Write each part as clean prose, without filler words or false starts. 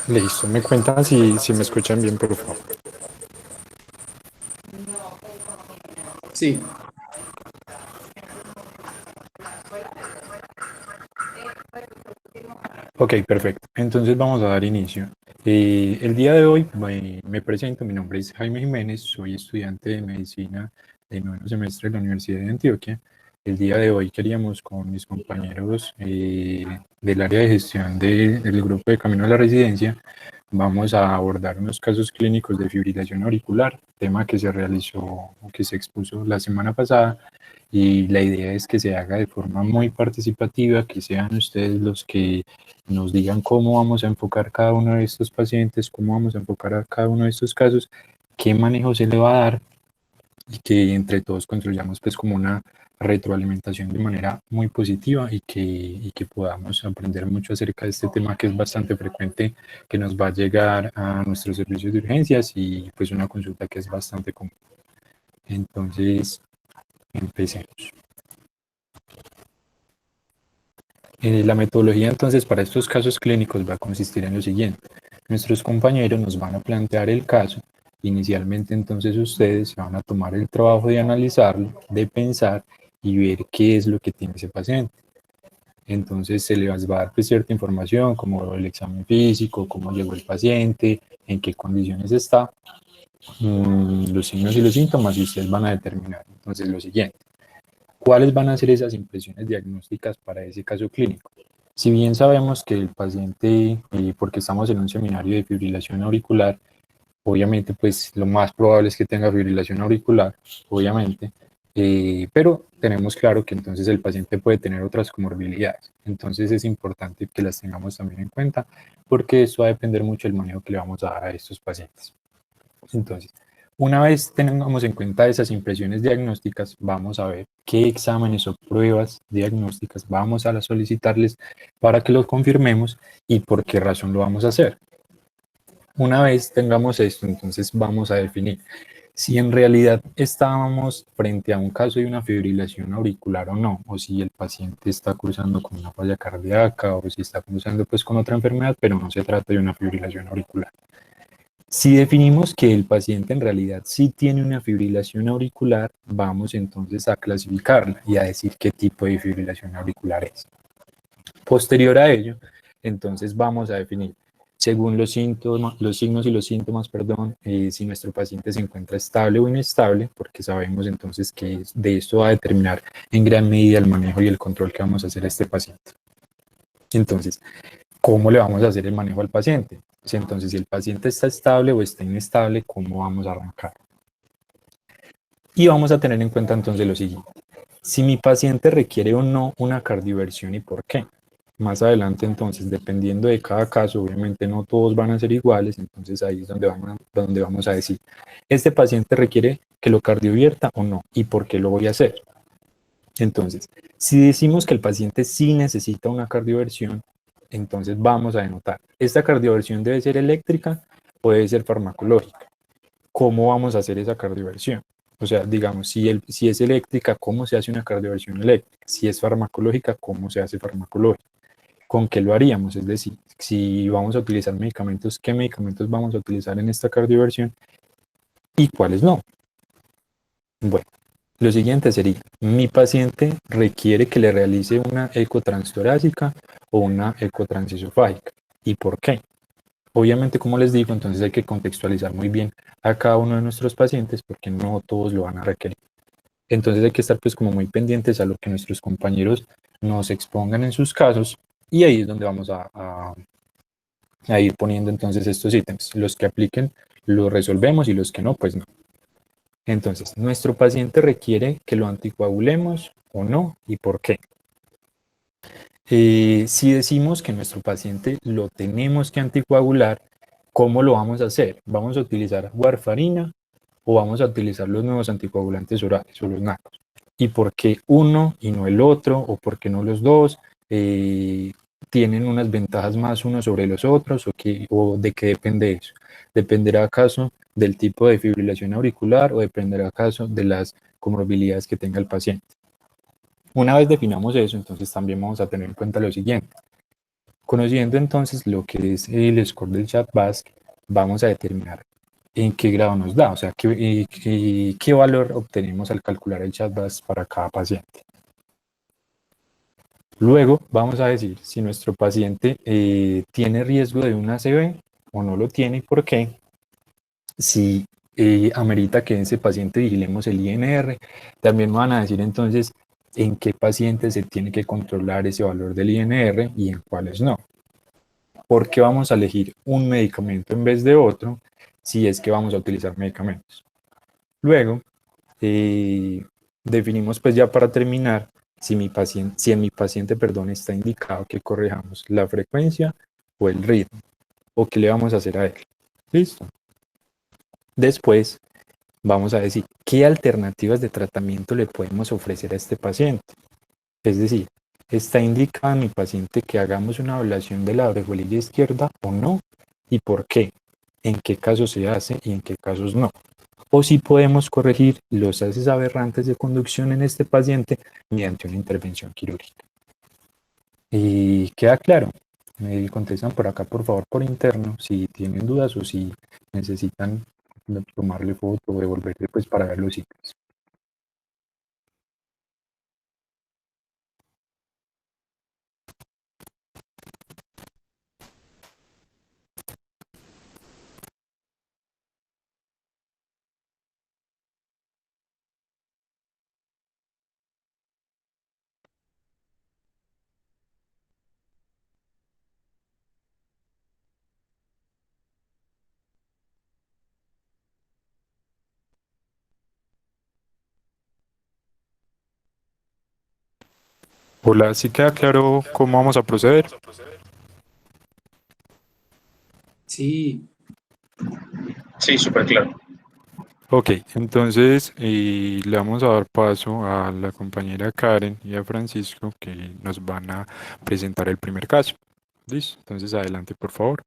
Listo, me cuentan si me escuchan bien, por favor. Sí, Ok, perfecto. Entonces vamos a dar inicio. El día de hoy me presento, mi nombre es Jaime Jiménez, soy estudiante de medicina de noveno semestre de la Universidad de Antioquia. El día de hoy queríamos con mis compañeros del área de gestión del grupo de Camino a la Residencia, vamos a abordar unos casos clínicos de fibrilación auricular, tema que se realizó o que se expuso la semana pasada, y la idea es que se haga de forma muy participativa, que sean ustedes los que nos digan cómo vamos a enfocar cada uno de estos pacientes, cómo vamos a enfocar a cada uno de estos casos, qué manejo se le va a dar y que entre todos construyamos pues como una retroalimentación de manera muy positiva y que podamos aprender mucho acerca de este tema que es bastante frecuente, que nos va a llegar a nuestros servicios de urgencias y pues una consulta que es bastante común. Entonces, empecemos. La metodología entonces para estos casos clínicos va a consistir en lo siguiente. Nuestros compañeros nos van a plantear el caso. Inicialmente entonces ustedes se van a tomar el trabajo de analizarlo, de pensar y ver qué es lo que tiene ese paciente. Entonces se les va a dar pues, cierta información como el examen físico, cómo llegó el paciente, en qué condiciones está, los signos y los síntomas y ustedes van a determinar entonces lo siguiente. ¿Cuáles van a ser esas impresiones diagnósticas para ese caso clínico? Si bien sabemos que el paciente, porque estamos en un seminario de fibrilación auricular, obviamente pues lo más probable es que tenga fibrilación auricular, obviamente, pero tenemos claro que entonces el paciente puede tener otras comorbilidades. Entonces es importante que las tengamos también en cuenta porque eso va a depender mucho del manejo que le vamos a dar a estos pacientes. Entonces, una vez tengamos en cuenta esas impresiones diagnósticas, vamos a ver qué exámenes o pruebas diagnósticas vamos a solicitarles para que lo confirmemos y por qué razón lo vamos a hacer. Una vez tengamos esto, entonces vamos a definir si en realidad estábamos frente a un caso de una fibrilación auricular o no, o si el paciente está cruzando con una falla cardíaca o si está cruzando pues con otra enfermedad, pero no se trata de una fibrilación auricular. Si definimos que el paciente en realidad sí tiene una fibrilación auricular, vamos entonces a clasificarla y a decir qué tipo de fibrilación auricular es. Posterior a ello, entonces vamos a definir, según los síntomas, los signos y los síntomas, perdón, si nuestro paciente se encuentra estable o inestable, porque sabemos entonces que de esto va a determinar en gran medida el manejo y el control que vamos a hacer a este paciente. Entonces, ¿cómo le vamos a hacer el manejo al paciente? Entonces, si el paciente está estable o está inestable, ¿cómo vamos a arrancar? Y vamos a tener en cuenta entonces lo siguiente. Si mi paciente requiere o no una cardioversión y por qué. Más adelante entonces, dependiendo de cada caso, obviamente no todos van a ser iguales, entonces ahí es donde vamos a decir, ¿este paciente requiere que lo cardiovierta o no? ¿Y por qué lo voy a hacer? Entonces, si decimos que el paciente sí necesita una cardioversión, entonces vamos a denotar, ¿esta cardioversión debe ser eléctrica o debe ser farmacológica? ¿Cómo vamos a hacer esa cardioversión? O sea, digamos, si es eléctrica, ¿cómo se hace una cardioversión eléctrica? Si es farmacológica, ¿cómo se hace farmacológica? ¿Con qué lo haríamos? Es decir, si vamos a utilizar medicamentos, ¿qué medicamentos vamos a utilizar en esta cardioversión y cuáles no? Bueno, lo siguiente sería, mi paciente requiere que le realice una ecotranstorácica o una ecotransesofágica. ¿Y por qué? Obviamente, como les digo, entonces hay que contextualizar muy bien a cada uno de nuestros pacientes porque no todos lo van a requerir. Entonces hay que estar pues como muy pendientes a lo que nuestros compañeros nos expongan en sus casos y ahí es donde vamos a ir poniendo entonces estos ítems. Los que apliquen los resolvemos y los que no, pues no. Entonces, ¿nuestro paciente requiere que lo anticoagulemos o no? ¿Y por qué? Si decimos que nuestro paciente lo tenemos que anticoagular, ¿cómo lo vamos a hacer? ¿Vamos a utilizar warfarina o vamos a utilizar los nuevos anticoagulantes orales o los NACOS? ¿Y por qué uno y no el otro? ¿O por qué no los dos? ¿Tienen unas ventajas más unos sobre los otros? ¿O de qué depende eso? ¿Dependerá acaso del tipo de fibrilación auricular o dependerá acaso de las comorbilidades que tenga el paciente? Una vez definamos eso, entonces también vamos a tener en cuenta lo siguiente. Conociendo entonces lo que es el score del CHADVASC, vamos a determinar en qué grado nos da, o sea, qué valor obtenemos al calcular el CHADVASC para cada paciente. Luego vamos a decir si nuestro paciente tiene riesgo de un ACV o no lo tiene, por qué. Si amerita que en ese paciente vigilemos el INR, también van a decir entonces en qué pacientes se tiene que controlar ese valor del INR y en cuáles no. ¿Por qué vamos a elegir un medicamento en vez de otro si es que vamos a utilizar medicamentos? Luego, definimos pues ya para terminar si en mi paciente está indicado que corrijamos la frecuencia o el ritmo, o qué le vamos a hacer a él. ¿Listo? Después vamos a decir qué alternativas de tratamiento le podemos ofrecer a este paciente. Es decir, ¿está indicado a mi paciente que hagamos una ablación de la orejuelilla izquierda o no? ¿Y por qué? ¿En qué casos se hace y en qué casos no? O si podemos corregir los haces aberrantes de conducción en este paciente mediante una intervención quirúrgica. ¿Y queda claro? Me contestan por acá, por favor, por interno, si tienen dudas o si necesitan tomarle foto o devolverle pues para ver los sitios. Hola, ¿sí queda claro cómo vamos a proceder? Sí, Sí, súper claro. Ok, entonces le vamos a dar paso a la compañera Karen y a Francisco que nos van a presentar el primer caso. ¿Listo? Entonces adelante, por favor.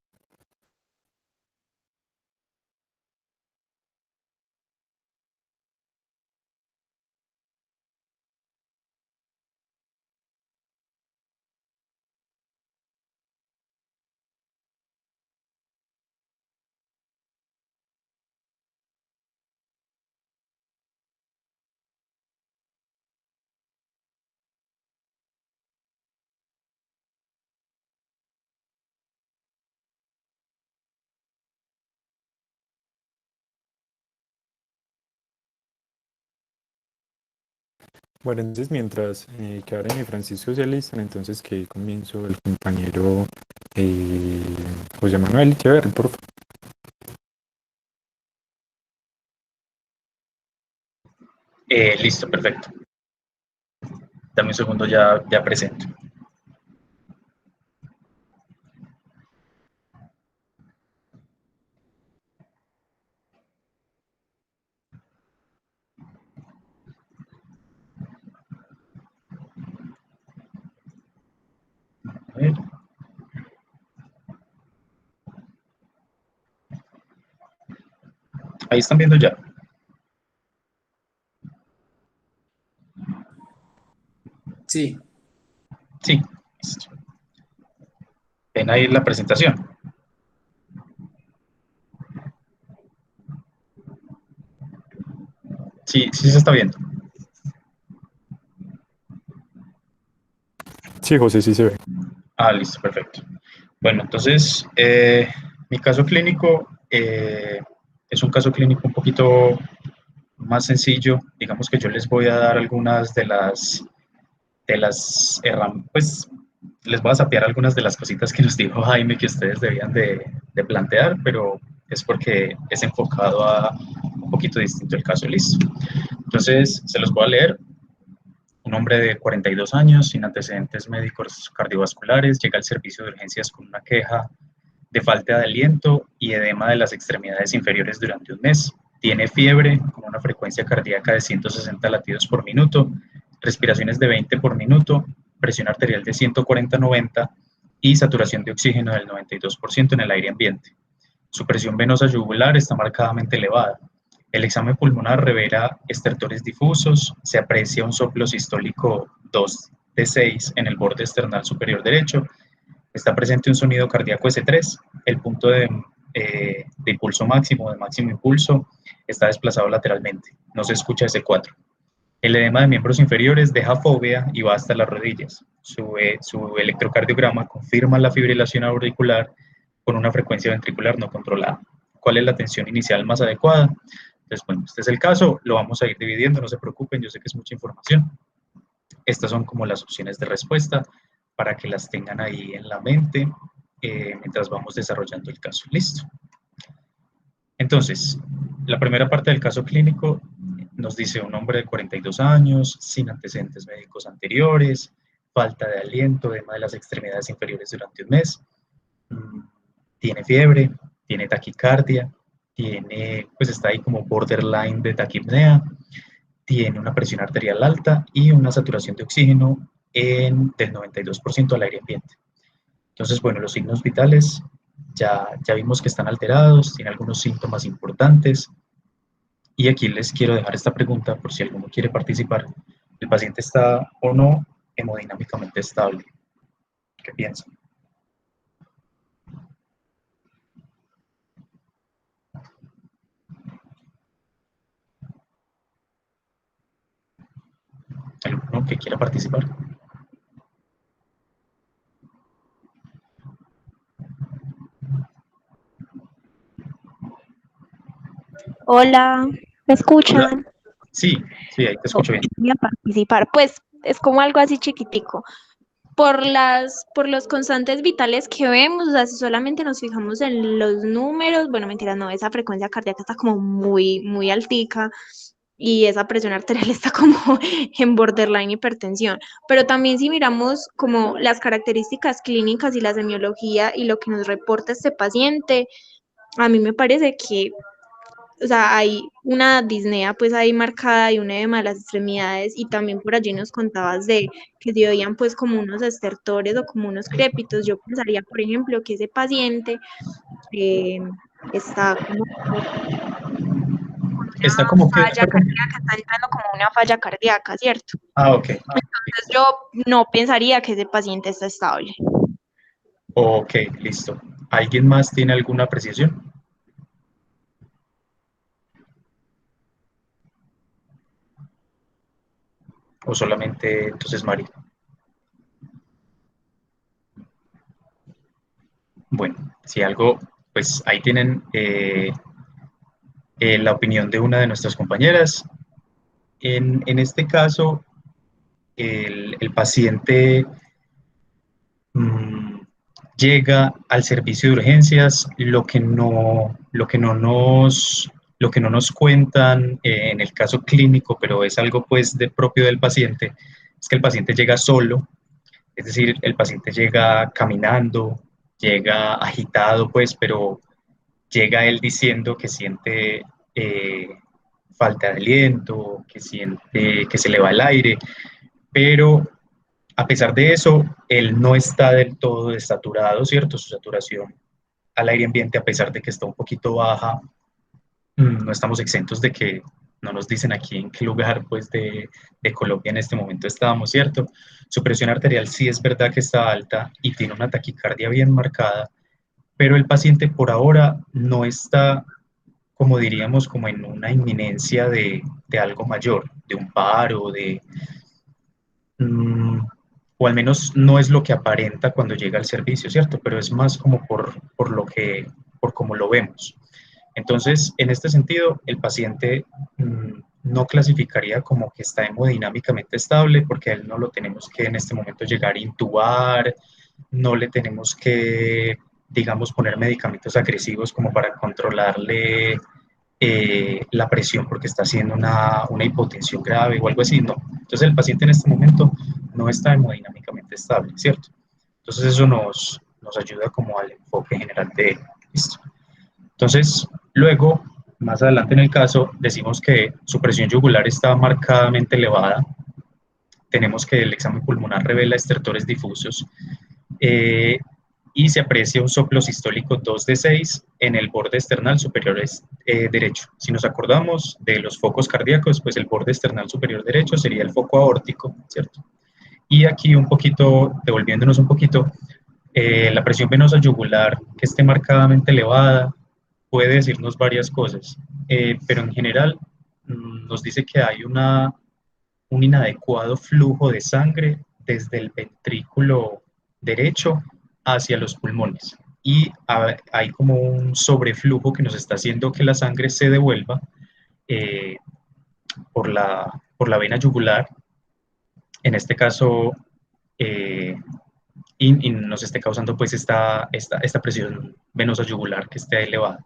Bueno, entonces mientras Karen y Francisco se alistan, entonces que comienzo el compañero José Manuel Echeverri, por favor. Listo, perfecto. Dame un segundo, ya presento. A ver. Ahí están viendo ya. sí, Sí, listo. Ven ahí la presentación. Sí, sí se está viendo. Sí, José, sí se ve. Ah, listo, perfecto. Bueno, entonces, mi caso clínico es un caso clínico un poquito más sencillo. Digamos que yo les voy a dar algunas de las herramientas, pues les voy a sapear algunas de las cositas que nos dijo Jaime que ustedes debían de plantear, pero es porque es enfocado a un poquito distinto el caso. Listo. Entonces, se los voy a leer. Un hombre de 42 años, sin antecedentes médicos cardiovasculares, llega al servicio de urgencias con una queja de falta de aliento y edema de las extremidades inferiores durante un mes. Tiene fiebre con una frecuencia cardíaca de 160 latidos por minuto, respiraciones de 20 por minuto, presión arterial de 140/90 y saturación de oxígeno del 92% en el aire ambiente. Su presión venosa yugular está marcadamente elevada. El examen pulmonar revela estertores difusos, se aprecia un soplo sistólico 2 de 6 en el borde external superior derecho Está presente un sonido cardíaco S3, el punto de impulso máximo, de máximo impulso, está desplazado lateralmente, no se escucha S4. El edema de miembros inferiores deja fobia y va hasta las rodillas. Su electrocardiograma confirma la fibrilación auricular con una frecuencia ventricular no controlada. ¿Cuál es la tensión inicial más adecuada? Entonces, bueno, este es el caso, lo vamos a ir dividiendo, no se preocupen, yo sé que es mucha información. Estas son como las opciones de respuesta para que las tengan ahí en la mente mientras vamos desarrollando el caso. Listo. Entonces, la primera parte del caso clínico nos dice un hombre de 42 años, sin antecedentes médicos anteriores, falta de aliento, edema de las extremidades inferiores durante un mes, tiene fiebre, tiene taquicardia, pues está ahí como borderline de taquipnea, tiene una presión arterial alta y una saturación de oxígeno del 92% al aire ambiente. Entonces, bueno, los signos vitales ya vimos que están alterados, tiene algunos síntomas importantes. Y aquí les quiero dejar esta pregunta por si alguno quiere participar. ¿El paciente está o no hemodinámicamente estable? ¿Qué piensan? ¿Alguno que quiera participar? Hola, ¿me escuchan? Sí, ahí te escucho bien. Voy a participar. Pues es como algo así chiquitico. Por los constantes vitales que vemos, o sea, si solamente nos fijamos en los números, bueno, mentira, no, esa frecuencia cardíaca está como muy altica y esa presión arterial está como en borderline hipertensión. Pero también si miramos como las características clínicas y la semiología y lo que nos reporta este paciente, a mí me parece que, o sea, hay una disnea pues ahí marcada y un edema de las extremidades, y también por allí nos contabas de que se oían pues como unos estertores o como unos crépitos. Yo pensaría, por ejemplo, que ese paciente está como Está como que... falla cardíaca, está entrando como una falla cardíaca, ¿cierto? Ok. Entonces yo no pensaría que ese paciente está estable. Ok, listo. ¿Alguien más tiene alguna apreciación? ¿O solamente entonces Mari? Bueno, si algo, pues ahí tienen la opinión de una de nuestras compañeras. En este caso, el paciente llega al servicio de urgencias. Lo que no nos cuentan en el caso clínico, pero es algo pues propio del paciente, es que el paciente llega solo, es decir, el paciente llega caminando, llega agitado pues, pero llega él diciendo que siente falta de aliento, que siente que se le va el aire, pero a pesar de eso, él no está del todo desaturado, ¿cierto? Su saturación al aire ambiente, a pesar de que está un poquito baja, no estamos exentos de que no nos dicen aquí en qué lugar pues, de Colombia en este momento estábamos, ¿cierto? Su presión arterial sí es verdad que está alta y tiene una taquicardia bien marcada, pero el paciente por ahora no está, como diríamos, como en una inminencia de algo mayor, de un paro, o al menos no es lo que aparenta cuando llega al servicio, ¿cierto? Pero es más como por cómo lo vemos. Entonces, en este sentido, el paciente no clasificaría como que está hemodinámicamente estable, porque a él no lo tenemos que en este momento llegar a intubar, no le tenemos que, digamos, poner medicamentos agresivos como para controlarle la presión porque está haciendo una hipotensión grave o algo así, no. Entonces el paciente en este momento no está hemodinámicamente estable, ¿cierto? Entonces eso nos ayuda como al enfoque general de esto. Entonces, luego, más adelante en el caso, decimos que su presión yugular está marcadamente elevada, tenemos que el examen pulmonar revela estertores difusos, y se aprecia un soplo sistólico 2 de 6 en el borde external superior derecho. Si nos acordamos de los focos cardíacos, pues el borde external superior derecho sería el foco aórtico, ¿cierto? Y aquí un poquito, devolviéndonos un poquito, La presión venosa yugular que esté marcadamente elevada puede decirnos varias cosas, pero en general nos dice que hay un inadecuado flujo de sangre desde el ventrículo derecho hacia los pulmones. Y hay como un sobreflujo que nos está haciendo que la sangre se devuelva por la vena yugular, en este caso, y nos esté causando pues esta presión venosa yugular que esté elevada.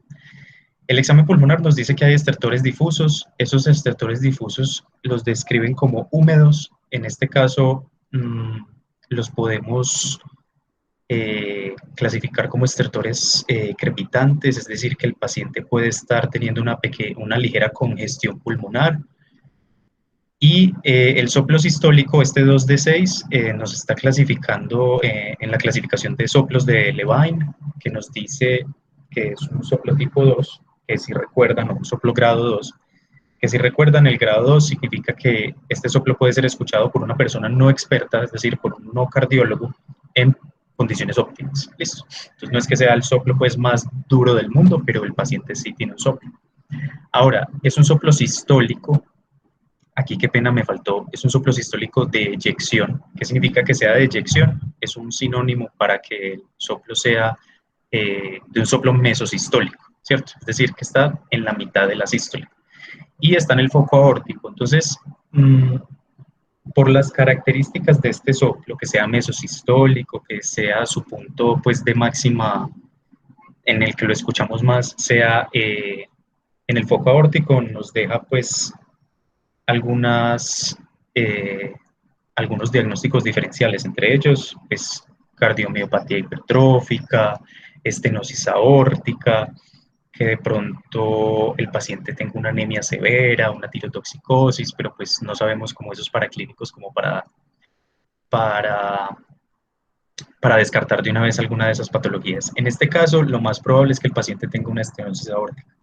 El examen pulmonar nos dice que hay estertores difusos. Esos estertores difusos los describen como húmedos. En este caso, los podemos clasificar como estertores crepitantes, es decir, que el paciente puede estar teniendo una ligera congestión pulmonar. Y el soplo sistólico, este 2 de 6, nos está clasificando en la clasificación de soplos de Levine, que nos dice que es un soplo tipo 2, que si recuerdan, o un soplo grado 2, que si recuerdan, el grado 2 significa que este soplo puede ser escuchado por una persona no experta, es decir, por un no cardiólogo, en condiciones óptimas. Listo. Entonces no es que sea el soplo pues más duro del mundo, pero el paciente sí tiene un soplo. Ahora, es un soplo sistólico. Aquí qué pena me faltó, es un soplo sistólico de eyección. ¿Qué significa que sea de eyección? Es un sinónimo para que el soplo sea de un soplo mesosistólico, ¿cierto? Es decir, que está en la mitad de la sístole. Y está en el foco aórtico. Entonces, por las características de este soplo, que sea mesosistólico, que sea su punto pues, de máxima en el que lo escuchamos más, sea en el foco aórtico, nos deja pues algunos diagnósticos diferenciales, entre ellos pues, cardiomiopatía hipertrófica, estenosis aórtica, que de pronto el paciente tenga una anemia severa, una tirotoxicosis, pero pues no sabemos cómo esos paraclínicos como para descartar de una vez alguna de esas patologías. En este caso, lo más probable es que el paciente tenga una estenosis aórtica.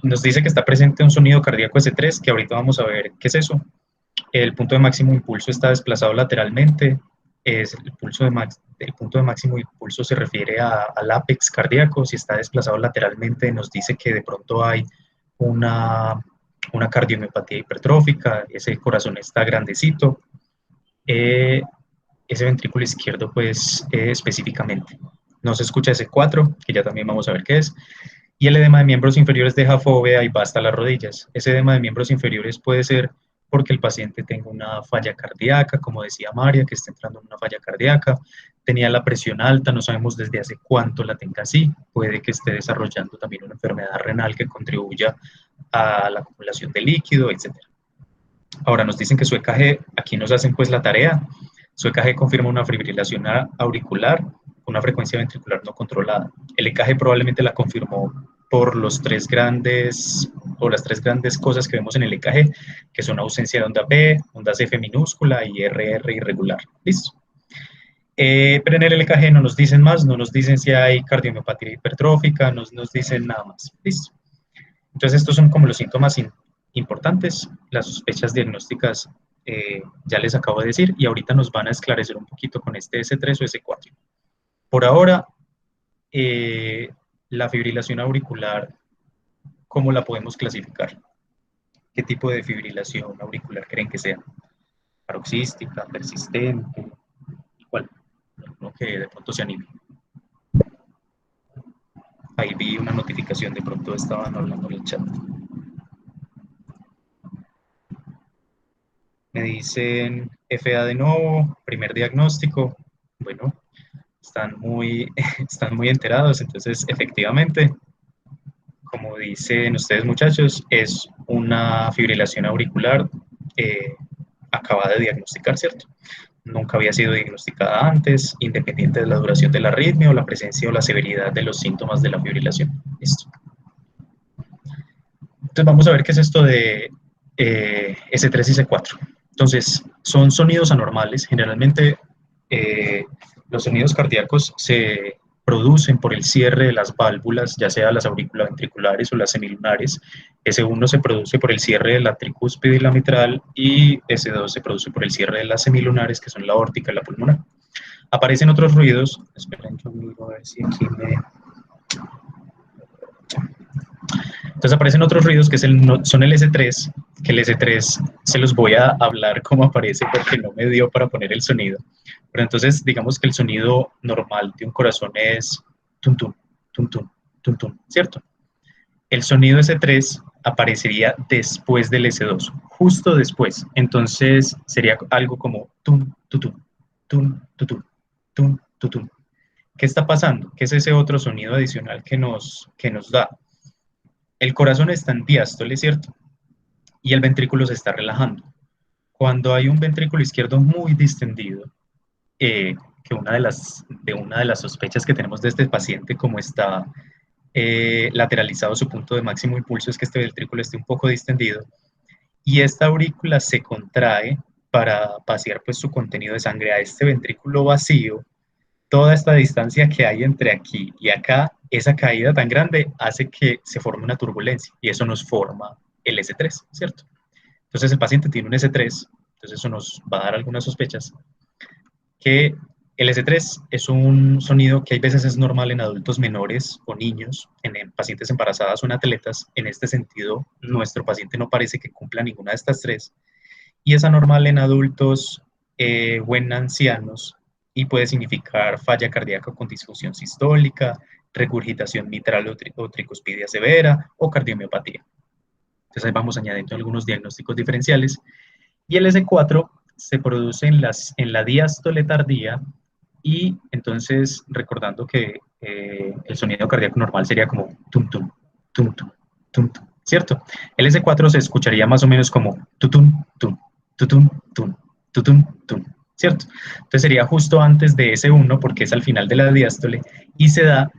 Nos dice que está presente un sonido cardíaco S3, que ahorita vamos a ver qué es eso. El punto de máximo impulso está desplazado lateralmente. El punto de máximo impulso se refiere al ápex cardíaco. Si está desplazado lateralmente, nos dice que de pronto hay una cardiomiopatía hipertrófica. Ese corazón está grandecito. Ese ventrículo izquierdo, pues, específicamente. No se escucha ese 4, que ya también vamos a ver qué es. Y el edema de miembros inferiores deja fóvea y va hasta las rodillas. Ese edema de miembros inferiores puede ser porque el paciente tenga una falla cardíaca, como decía María, que está entrando en una falla cardíaca, tenía la presión alta, no sabemos desde hace cuánto la tenga así, puede que esté desarrollando también una enfermedad renal que contribuya a la acumulación de líquido, etc. Ahora nos dicen que su EKG, aquí nos hacen pues la tarea, su EKG confirma una fibrilación auricular, una frecuencia ventricular no controlada. El EKG probablemente la confirmó por las tres grandes cosas que vemos en el EKG, que son ausencia de onda P, ondas F minúscula y RR irregular. ¿Listo? Pero en el EKG no nos dicen más, no nos dicen si hay cardiomiopatía hipertrófica, no nos dicen nada más. ¿Listo? Entonces estos son como los síntomas importantes, las sospechas diagnósticas ya les acabo de decir, y ahorita nos van a esclarecer un poquito con este S3 o S4. Por ahora, la fibrilación auricular, ¿cómo la podemos clasificar? ¿Qué tipo de fibrilación auricular creen que sea? ¿Paroxística, persistente? ¿Cuál? No, que de pronto se anime. Ahí vi una notificación, de pronto estaban hablando en el chat. Me dicen FA de nuevo, primer diagnóstico. Bueno, están muy enterados, entonces efectivamente, como dicen ustedes muchachos, es una fibrilación auricular acabada de diagnosticar, ¿cierto? Nunca había sido diagnosticada antes, independiente de la duración de la arritmia o la presencia o la severidad de los síntomas de la fibrilación. Listo. Entonces vamos a ver qué es esto de S3 y C4. Entonces, son sonidos anormales. Generalmente los sonidos cardíacos se producen por el cierre de las válvulas, ya sea las auriculoventriculares o las semilunares. S1 se produce por el cierre de la tricúspide y la mitral, y S2 se produce por el cierre de las semilunares, que son la aórtica y la pulmonar. Aparecen otros ruidos. Esperen, yo miro a ver si aquí me... Entonces aparecen otros ruidos que son el S3, que el S3 se los voy a hablar como aparece porque no me dio para poner el sonido. Pero entonces digamos que el sonido normal de un corazón es tum tum, tum tum, tum tum, ¿cierto? El sonido S3 aparecería después del S2, justo después. Entonces sería algo como tum, tutum, tum, tutum, tum, tutum. ¿Qué está pasando? ¿Qué es ese otro sonido adicional que nos da? El corazón está en diástole, ¿cierto? Y el ventrículo se está relajando. Cuando hay un ventrículo izquierdo muy distendido, que una de las sospechas que tenemos de este paciente, como está lateralizado su punto de máximo impulso, es que este ventrículo esté un poco distendido, y esta aurícula se contrae para vaciar pues su contenido de sangre a este ventrículo vacío. Toda esta distancia que hay entre aquí y acá, esa caída tan grande hace que se forme una turbulencia y eso nos forma el S3, ¿cierto? Entonces el paciente tiene un S3, entonces eso nos va a dar algunas sospechas, que el S3 es un sonido que hay veces es normal en adultos menores o niños, en pacientes embarazadas o en atletas. En este sentido, nuestro paciente no parece que cumpla ninguna de estas tres, y es anormal en adultos o en ancianos, y puede significar falla cardíaca con disfunción sistólica, regurgitación mitral o tricuspidia severa o cardiomiopatía. Entonces ahí vamos añadiendo algunos diagnósticos diferenciales. Y el S4 se produce en la diástole tardía, y entonces recordando que el sonido cardíaco normal sería como tum tum, tum tum, tum tum, ¿cierto? El S4 se escucharía más o menos como tutum tum, tutum tum, tutum tum, ¿cierto? Entonces sería justo antes de S1 porque es al final de la diástole y se da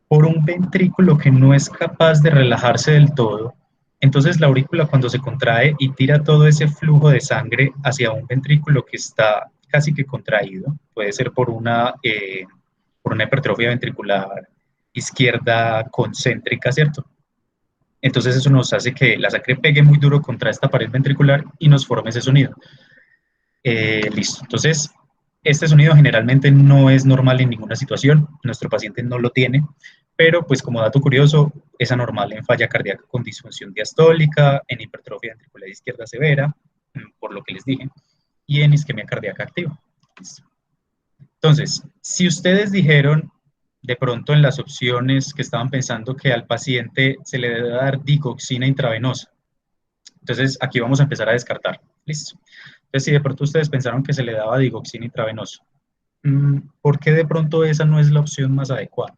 por un ventrículo que no es capaz de relajarse del todo. Entonces la aurícula cuando se contrae y tira todo ese flujo de sangre hacia un ventrículo que está casi que contraído, puede ser por una hipertrofia ventricular izquierda concéntrica, ¿cierto? Entonces eso nos hace que la sangre pegue muy duro contra esta pared ventricular y nos forme ese sonido. Listo. Entonces, este sonido generalmente no es normal en ninguna situación. Nuestro paciente no lo tiene, pero pues como dato curioso, es anormal en falla cardíaca con disfunción diastólica, en hipertrofia ventricular izquierda severa, por lo que les dije, y en isquemia cardíaca activa. Listo. Entonces, si ustedes dijeron de pronto en las opciones que estaban pensando que al paciente se le debe dar digoxina intravenosa, entonces aquí vamos a empezar a descartar. Listo. Entonces, si de pronto ustedes pensaron que se le daba digoxina intravenosa, ¿por qué de pronto esa no es la opción más adecuada?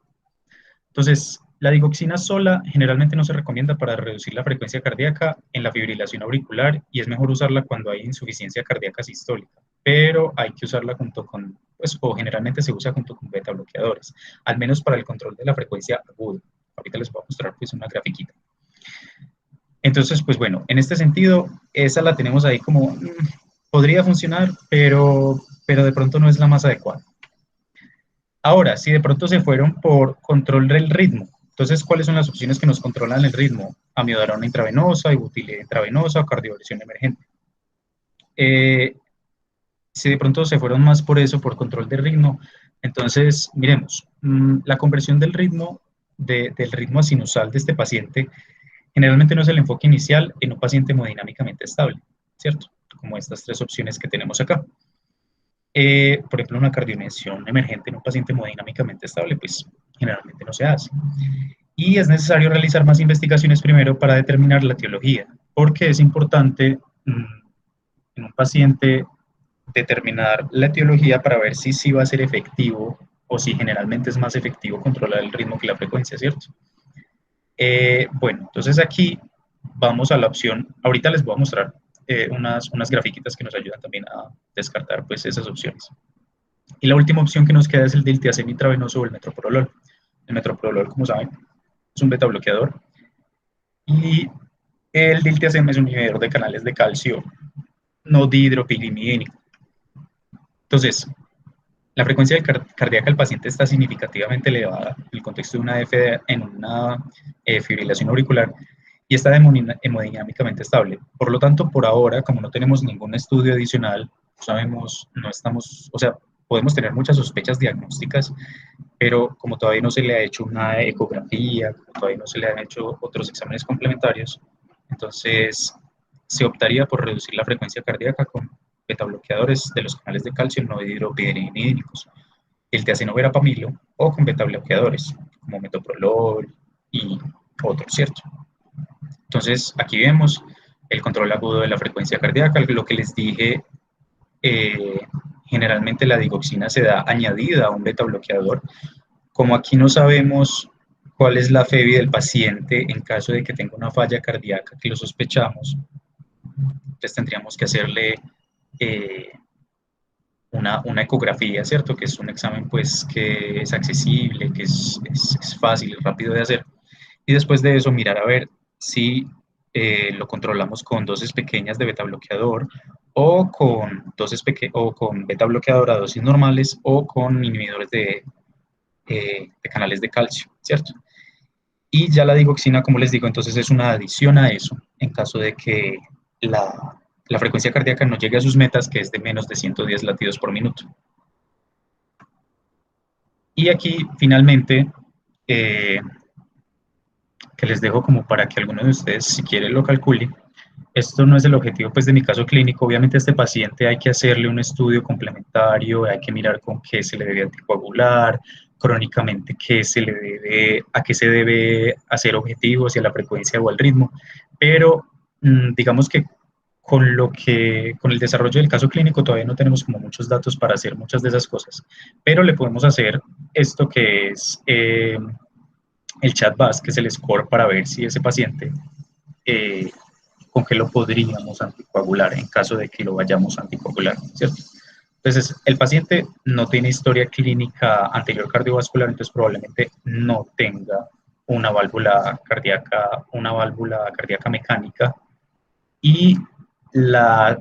Entonces, la digoxina sola generalmente no se recomienda para reducir la frecuencia cardíaca en la fibrilación auricular y es mejor usarla cuando hay insuficiencia cardíaca sistólica, pero hay que usarla junto con, pues, o generalmente se usa junto con beta bloqueadores, al menos para el control de la frecuencia aguda. Ahorita les voy a mostrar pues una grafiquita. Entonces, pues bueno, en este sentido, esa la tenemos ahí como, podría funcionar, pero de pronto no es la más adecuada. Ahora, si de pronto se fueron por control del ritmo, entonces, ¿cuáles son las opciones que nos controlan el ritmo? Amiodarona intravenosa, ibutilidad intravenosa o cardioversión emergente. Si de pronto se fueron más por eso, por control del ritmo, entonces, miremos, la conversión del ritmo, del ritmo sinusal de este paciente, generalmente no es el enfoque inicial en un paciente hemodinámicamente estable, ¿cierto? Como estas tres opciones que tenemos acá. Por ejemplo, una cardioversión emergente en un paciente hemodinámicamente estable, pues generalmente no se hace. Y es necesario realizar más investigaciones primero para determinar la etiología, porque es importante en un paciente determinar la etiología para ver si sí va a ser efectivo o si generalmente es más efectivo controlar el ritmo que la frecuencia, ¿cierto? Bueno, entonces aquí vamos a la opción, ahorita les voy a mostrar unas grafiquitas que nos ayudan también a descartar pues esas opciones. Y la última opción que nos queda es el diltiazem intravenoso o el metoprolol. El metoprolol, como saben, es un beta bloqueador y el diltiazem es un inhibidor de canales de calcio no dihidropirimidínico. Entonces, la frecuencia cardíaca del paciente está significativamente elevada en el contexto de una fibrilación auricular y está hemodinámicamente estable. Por lo tanto, por ahora, como no tenemos ningún estudio adicional, sabemos, no estamos, o sea, podemos tener muchas sospechas diagnósticas, pero como todavía no se le ha hecho una ecografía, como todavía no se le han hecho otros exámenes complementarios, entonces se optaría por reducir la frecuencia cardíaca con betabloqueadores de los canales de calcio no hidropiridínicos, el tiazenoverapamilo, o con betabloqueadores como metoprolol y otros, ¿cierto? Entonces, aquí vemos el control agudo de la frecuencia cardíaca, lo que les dije, generalmente la digoxina se da añadida a un beta bloqueador. Como aquí no sabemos cuál es la FEBI del paciente en caso de que tenga una falla cardíaca, que lo sospechamos, entonces tendríamos que hacerle una ecografía, ¿cierto? Que es un examen pues que es accesible, que es fácil, rápido de hacer. Y después de eso mirar a ver si lo controlamos con dosis pequeñas de beta bloqueador o con beta bloqueador a dosis normales o con inhibidores de canales de calcio, ¿cierto? Y ya la digoxina, como les digo, entonces es una adición a eso en caso de que la frecuencia cardíaca no llegue a sus metas, que es de menos de 110 latidos por minuto. Y aquí, finalmente, que les dejo como para que alguno de ustedes, si quiere, lo calcule. Esto no es el objetivo pues, de mi caso clínico. Obviamente a este paciente hay que hacerle un estudio complementario, hay que mirar con qué se le debe anticoagular, crónicamente a qué se debe hacer objetivos, si a la frecuencia o al ritmo. Pero digamos que con el desarrollo del caso clínico todavía no tenemos como muchos datos para hacer muchas de esas cosas. Pero le podemos hacer esto que es el chat-BAS, que es el score para ver si ese paciente con qué lo podríamos anticoagular en caso de que lo vayamos a anticoagular, ¿cierto? Entonces, el paciente no tiene historia clínica anterior cardiovascular, entonces probablemente no tenga una válvula cardíaca mecánica, y la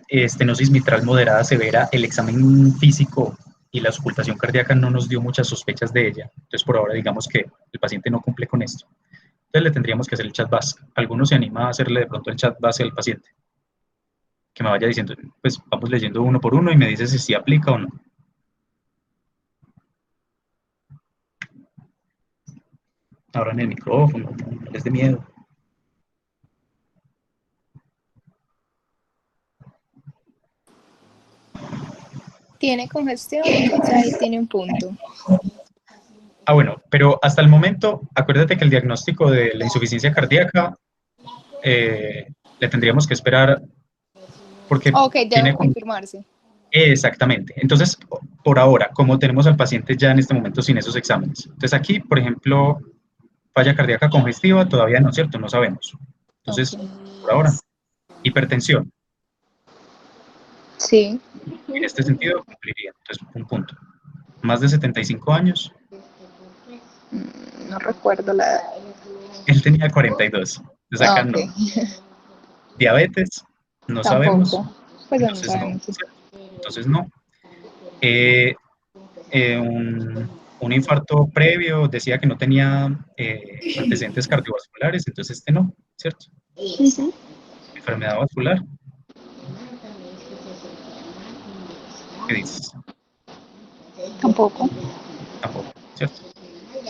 estenosis mitral moderada severa, el examen físico y la auscultación cardíaca no nos dio muchas sospechas de ella. Entonces, por ahora, digamos que el paciente no cumple con esto. Entonces, le tendríamos que hacer el chat-BAS. ¿Alguno se anima a hacerle de pronto el chat-BAS al paciente? Que me vaya diciendo, pues vamos leyendo uno por uno y me dice si sí aplica o no. Ahora en el micrófono, no les dé miedo. Tiene congestión, entonces ahí tiene un punto. Ah, bueno, pero hasta el momento, acuérdate que el diagnóstico de la insuficiencia cardíaca le tendríamos que esperar porque Ok, tiene... debe confirmarse. Exactamente. Entonces, por ahora, como tenemos al paciente ya en este momento sin esos exámenes. Entonces aquí, por ejemplo, falla cardíaca congestiva, todavía no, ¿cierto? No sabemos. Entonces, Okay. por ahora, hipertensión. Sí. En este sentido, cumpliría. Entonces, un punto. Más de 75 años. No recuerdo la edad. Él tenía 42. Entonces acá Ok. no. Diabetes, no sabemos. Tampoco. Pues no Entonces no. sabemos. Sí. Entonces no. Un infarto previo, decía que no tenía antecedentes cardiovasculares, entonces este no, ¿cierto? Enfermedad vascular. ¿Qué dices? Tampoco. Tampoco, ¿cierto?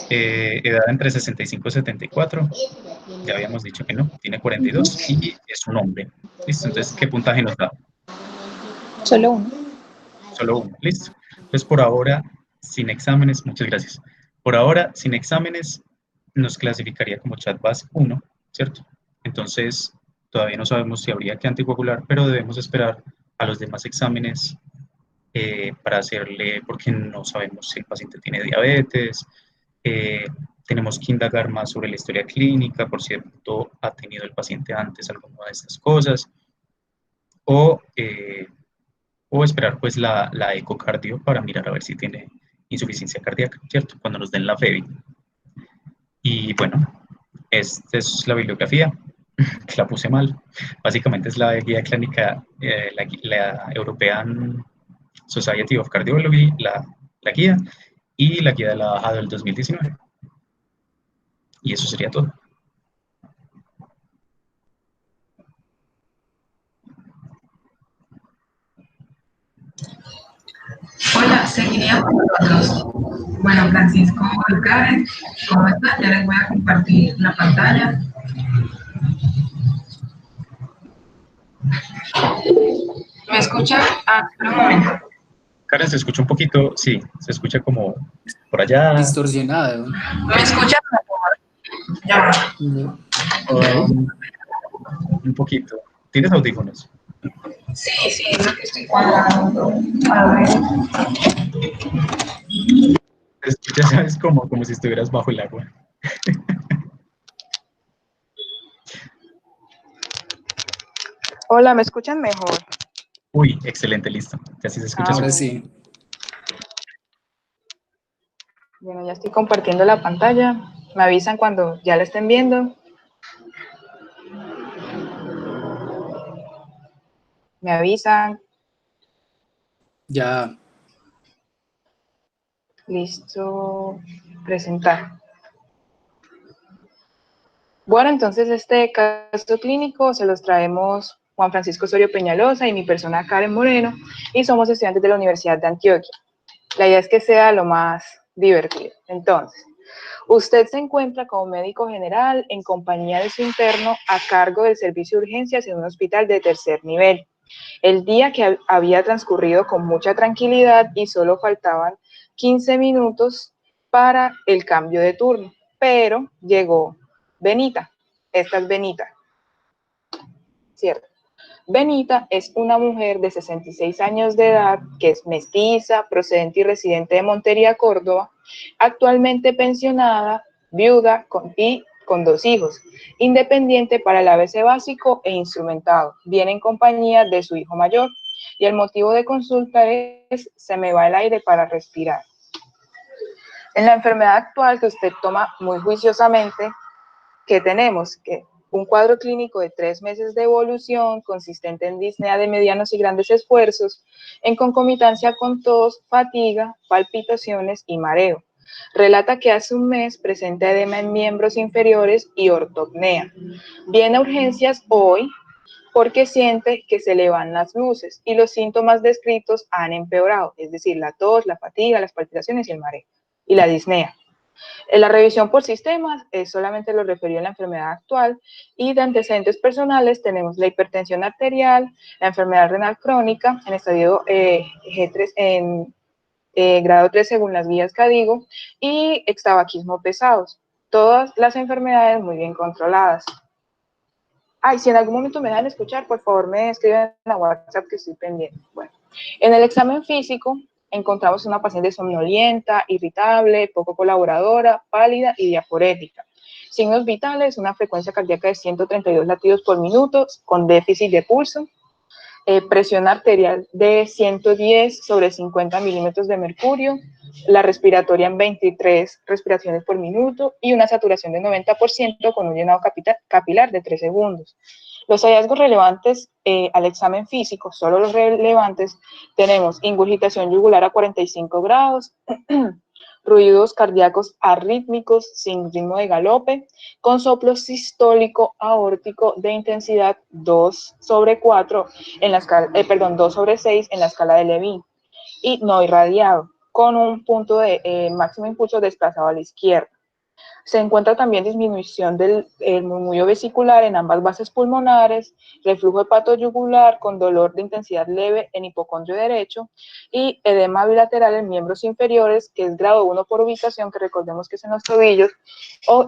Edad entre 65 y 74, ya habíamos dicho que no, tiene 42 y es un hombre. ¿Listo? Entonces, ¿qué puntaje nos da? Solo uno. Solo uno, ¿listo? Entonces, por ahora, sin exámenes, muchas gracias. Por ahora, sin exámenes, nos clasificaría como chat-BAS 1, ¿cierto? Entonces, todavía no sabemos si habría que anticoagular, pero debemos esperar a los demás exámenes para hacerle, porque no sabemos si el paciente tiene diabetes, tenemos que indagar más sobre la historia clínica, por cierto, ha tenido el paciente antes alguna de estas cosas, o esperar pues la ecocardio para mirar a ver si tiene insuficiencia cardíaca, ¿cierto? Cuando nos den la FEBI. Y bueno, esta es la bibliografía, que la puse mal. Básicamente es la guía clínica, la European Society of Cardiology, la guía, y la guía de la AJA del 2019. Y eso sería todo. Seguiríamos nosotros. Bueno, Francisco y Karen, ¿cómo están? Ya les voy a compartir la pantalla. ¿Me escuchan? Ah, un momento. Karen, se escucha un poquito, sí, se escucha como por allá. Distorsionado. ¿Me escuchan mejor? Ya va. No. um, un poquito. ¿Tienes audífonos? Sí, sí, es lo que estoy cuadrando. A ver. Ya sabes, como si estuvieras bajo el agua. Hola, ¿me escuchan mejor? Uy, excelente, listo. Ya sí se escucha Ahora súper. sí. Bueno, ya estoy compartiendo la pantalla. Me avisan cuando ya la estén viendo. Me avisan. Ya. Listo. Presentar. Bueno, entonces este caso clínico se los traemos Juan Francisco Osorio Peñalosa y mi persona Karen Moreno, y somos estudiantes de la Universidad de Antioquia. La idea es que sea lo más divertido. Entonces, usted se encuentra como médico general en compañía de su interno a cargo del servicio de urgencias en un hospital de tercer nivel. El día que había transcurrido con mucha tranquilidad y solo faltaban 15 minutos para el cambio de turno, pero llegó Benita. Esta es Benita, ¿cierto? Benita es una mujer de 66 años de edad que es mestiza, procedente y residente de Montería, Córdoba, actualmente pensionada, viuda y con 2 hijos, independiente para el ABC básico e instrumentado. Viene en compañía de su hijo mayor y el motivo de consulta es: se me va el aire para respirar. En la enfermedad actual que usted toma muy juiciosamente, ¿qué tenemos? Que un cuadro clínico de 3 meses de evolución, consistente en disnea de medianos y grandes esfuerzos, en concomitancia con tos, fatiga, palpitaciones y mareo. Relata que hace un mes presenta edema en miembros inferiores y ortopnea. Viene a urgencias hoy porque siente que se le van las luces y los síntomas descritos han empeorado, es decir, la tos, la fatiga, las palpitaciones y el mareo, y la disnea. En la revisión por sistemas es solamente lo referido a la enfermedad actual, y de antecedentes personales tenemos la hipertensión arterial, la enfermedad renal crónica en estadio G3, en grado 3 según las guías CADIGO, y extabaquismo pesados. Todas las enfermedades muy bien controladas. Ay, si en algún momento me dejan escuchar, por favor me escriben en la WhatsApp que estoy pendiente. Bueno, en el examen físico encontramos una paciente somnolienta, irritable, poco colaboradora, pálida y diaforética. Signos vitales: una frecuencia cardíaca de 132 latidos por minuto con déficit de pulso, presión arterial de 110/50 milímetros de mercurio, la respiratoria en 23 respiraciones por minuto y una saturación de 90% con un llenado capilar de 3 segundos. Los hallazgos relevantes al examen físico, solo los relevantes, tenemos ingurgitación yugular a 45 grados, ruidos cardíacos arrítmicos sin ritmo de galope, con soplo sistólico aórtico de intensidad 2/4 en la escala, 2/6 en la escala de Levin, y no irradiado, con un punto de máximo impulso desplazado a la izquierda. Se encuentra también disminución del murmullo vesicular en ambas bases pulmonares, reflujo hepatoyugular con dolor de intensidad leve en hipocondrio derecho y edema bilateral en miembros inferiores, que es grado 1 por ubicación, que recordemos que es en los tobillos,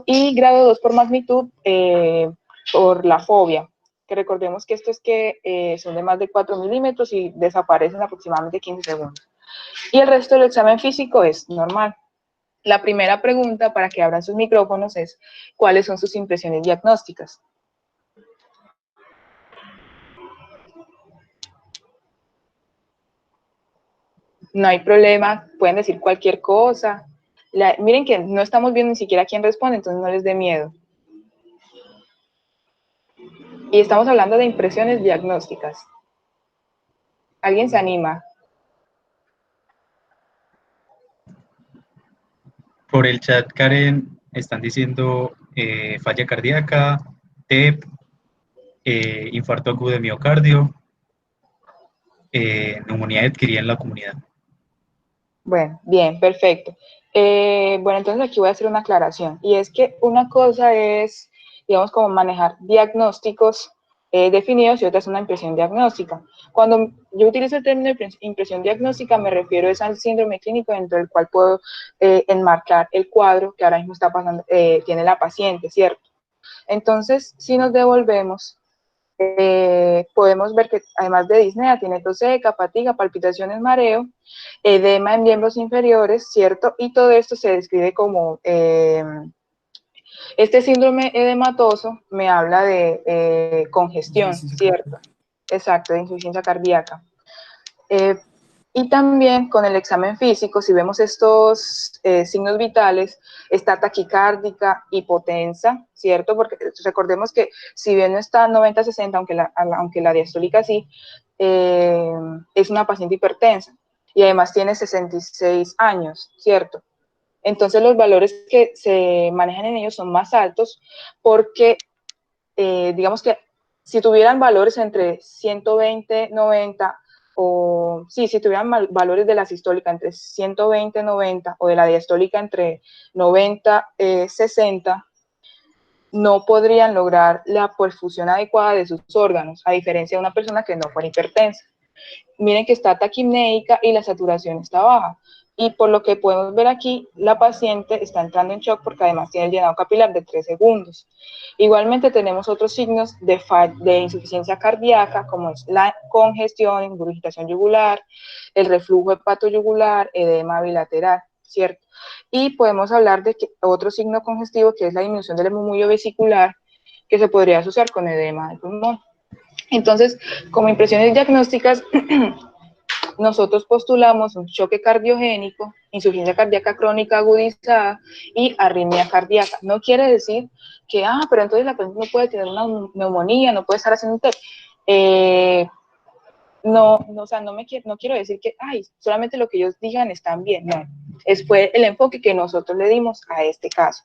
y grado 2 por magnitud por la fobia, que recordemos que estos son de más de 4 milímetros y desaparecen aproximadamente 15 segundos. Y el resto del examen físico es normal. La primera pregunta para que abran sus micrófonos es: ¿cuáles son sus impresiones diagnósticas? No hay problema, pueden decir cualquier cosa. Miren que no estamos viendo ni siquiera quién responde, entonces no les dé miedo. Y estamos hablando de impresiones diagnósticas. ¿Alguien se anima? Por el chat, Karen, están diciendo falla cardíaca, TEP, infarto agudo de miocardio, neumonía adquirida en la comunidad. Bueno, bien, perfecto. Bueno, entonces aquí voy a hacer una aclaración, y es que una cosa es, digamos, como manejar diagnósticos definidos y otra es una impresión diagnóstica. Cuando yo utilizo el término de impresión diagnóstica, me refiero es al síndrome clínico dentro del cual puedo enmarcar el cuadro que ahora mismo está pasando, tiene la paciente, ¿cierto? Entonces, si nos devolvemos, podemos ver que además de disnea tiene tos seca, fatiga, palpitaciones, mareo, edema en miembros inferiores, ¿cierto? Y todo esto se describe como, este síndrome edematoso me habla de congestión, ¿cierto? Exacto, de insuficiencia cardíaca. Y también con el examen físico, si vemos estos signos vitales, está taquicárdica, hipotensa, ¿cierto? Porque recordemos que si bien no está 90-60, aunque la diastólica sí, es una paciente hipertensa y además tiene 66 años, ¿cierto? Entonces los valores que se manejan en ellos son más altos porque, digamos que si tuvieran valores entre 120, 90, o sí, si tuvieran valores de la sistólica entre 120, 90 o de la diastólica entre 90, 60, no podrían lograr la perfusión adecuada de sus órganos, a diferencia de una persona que no fuera hipertensa. Miren que está taquipnéica y la saturación está baja. Y por lo que podemos ver aquí, la paciente está entrando en shock porque además tiene el llenado capilar de 3 segundos. Igualmente tenemos otros signos de insuficiencia cardíaca, como es la congestión, ingurgitación yugular, el reflujo hepatoyugular, edema bilateral, ¿cierto? Y podemos hablar de otro signo congestivo, que es la disminución del murmullo vesicular, que se podría asociar con edema del pulmón. Entonces, como impresiones diagnósticas, nosotros postulamos un choque cardiogénico, insuficiencia cardíaca crónica agudizada y arritmia cardíaca. No quiere decir que, pero entonces la paciente no puede tener una neumonía, no puede estar haciendo un TEP. O sea, no quiero decir que, solamente lo que ellos digan están bien, no. Fue el enfoque que nosotros le dimos a este caso.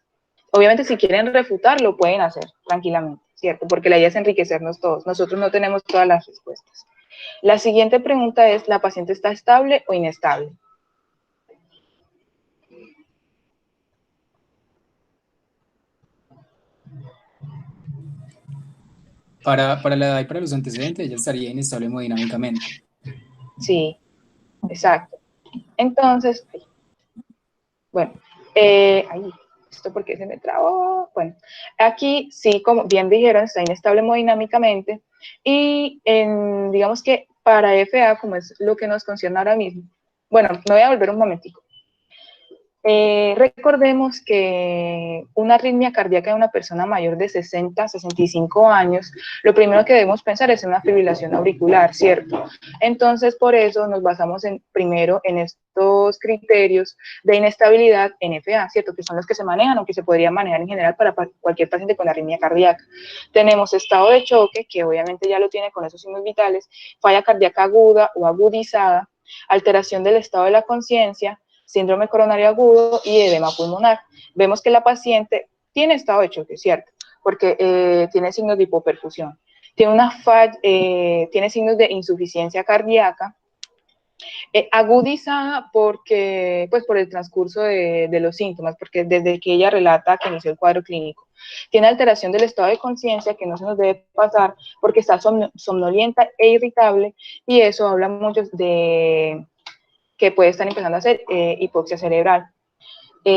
Obviamente, si quieren refutar, lo pueden hacer tranquilamente, ¿cierto? Porque la idea es enriquecernos todos. Nosotros no tenemos todas las respuestas. La siguiente pregunta es, ¿la paciente está estable o inestable? Para la edad y para los antecedentes, ella estaría inestable hemodinámicamente. Sí, exacto. Entonces, bueno, ¿esto por qué se me trabó? Bueno, aquí sí, como bien dijeron, está inestable hemodinámicamente y digamos que para FA, como es lo que nos concierne ahora mismo, bueno, me voy a volver un momentico. Recordemos que una arritmia cardíaca de una persona mayor de 60, 65 años, lo primero que debemos pensar es en una fibrilación auricular, ¿cierto? Entonces, por eso nos basamos primero en estos criterios de inestabilidad NFA, ¿cierto? Que son los que se manejan o que se podrían manejar en general para cualquier paciente con arritmia cardíaca. Tenemos estado de choque, que obviamente ya lo tiene con esos signos vitales, falla cardíaca aguda o agudizada, alteración del estado de la conciencia, síndrome coronario agudo y edema pulmonar. Vemos que la paciente tiene estado de choque, ¿cierto? Porque tiene signos de hipoperfusión. Tiene signos de insuficiencia cardíaca, agudizada porque, pues, por el transcurso de los síntomas, porque desde que ella relata que inició el cuadro clínico. Tiene alteración del estado de conciencia, que no se nos debe pasar porque está somnolienta e irritable, y eso habla mucho de que puede estar empezando a hacer hipoxia cerebral.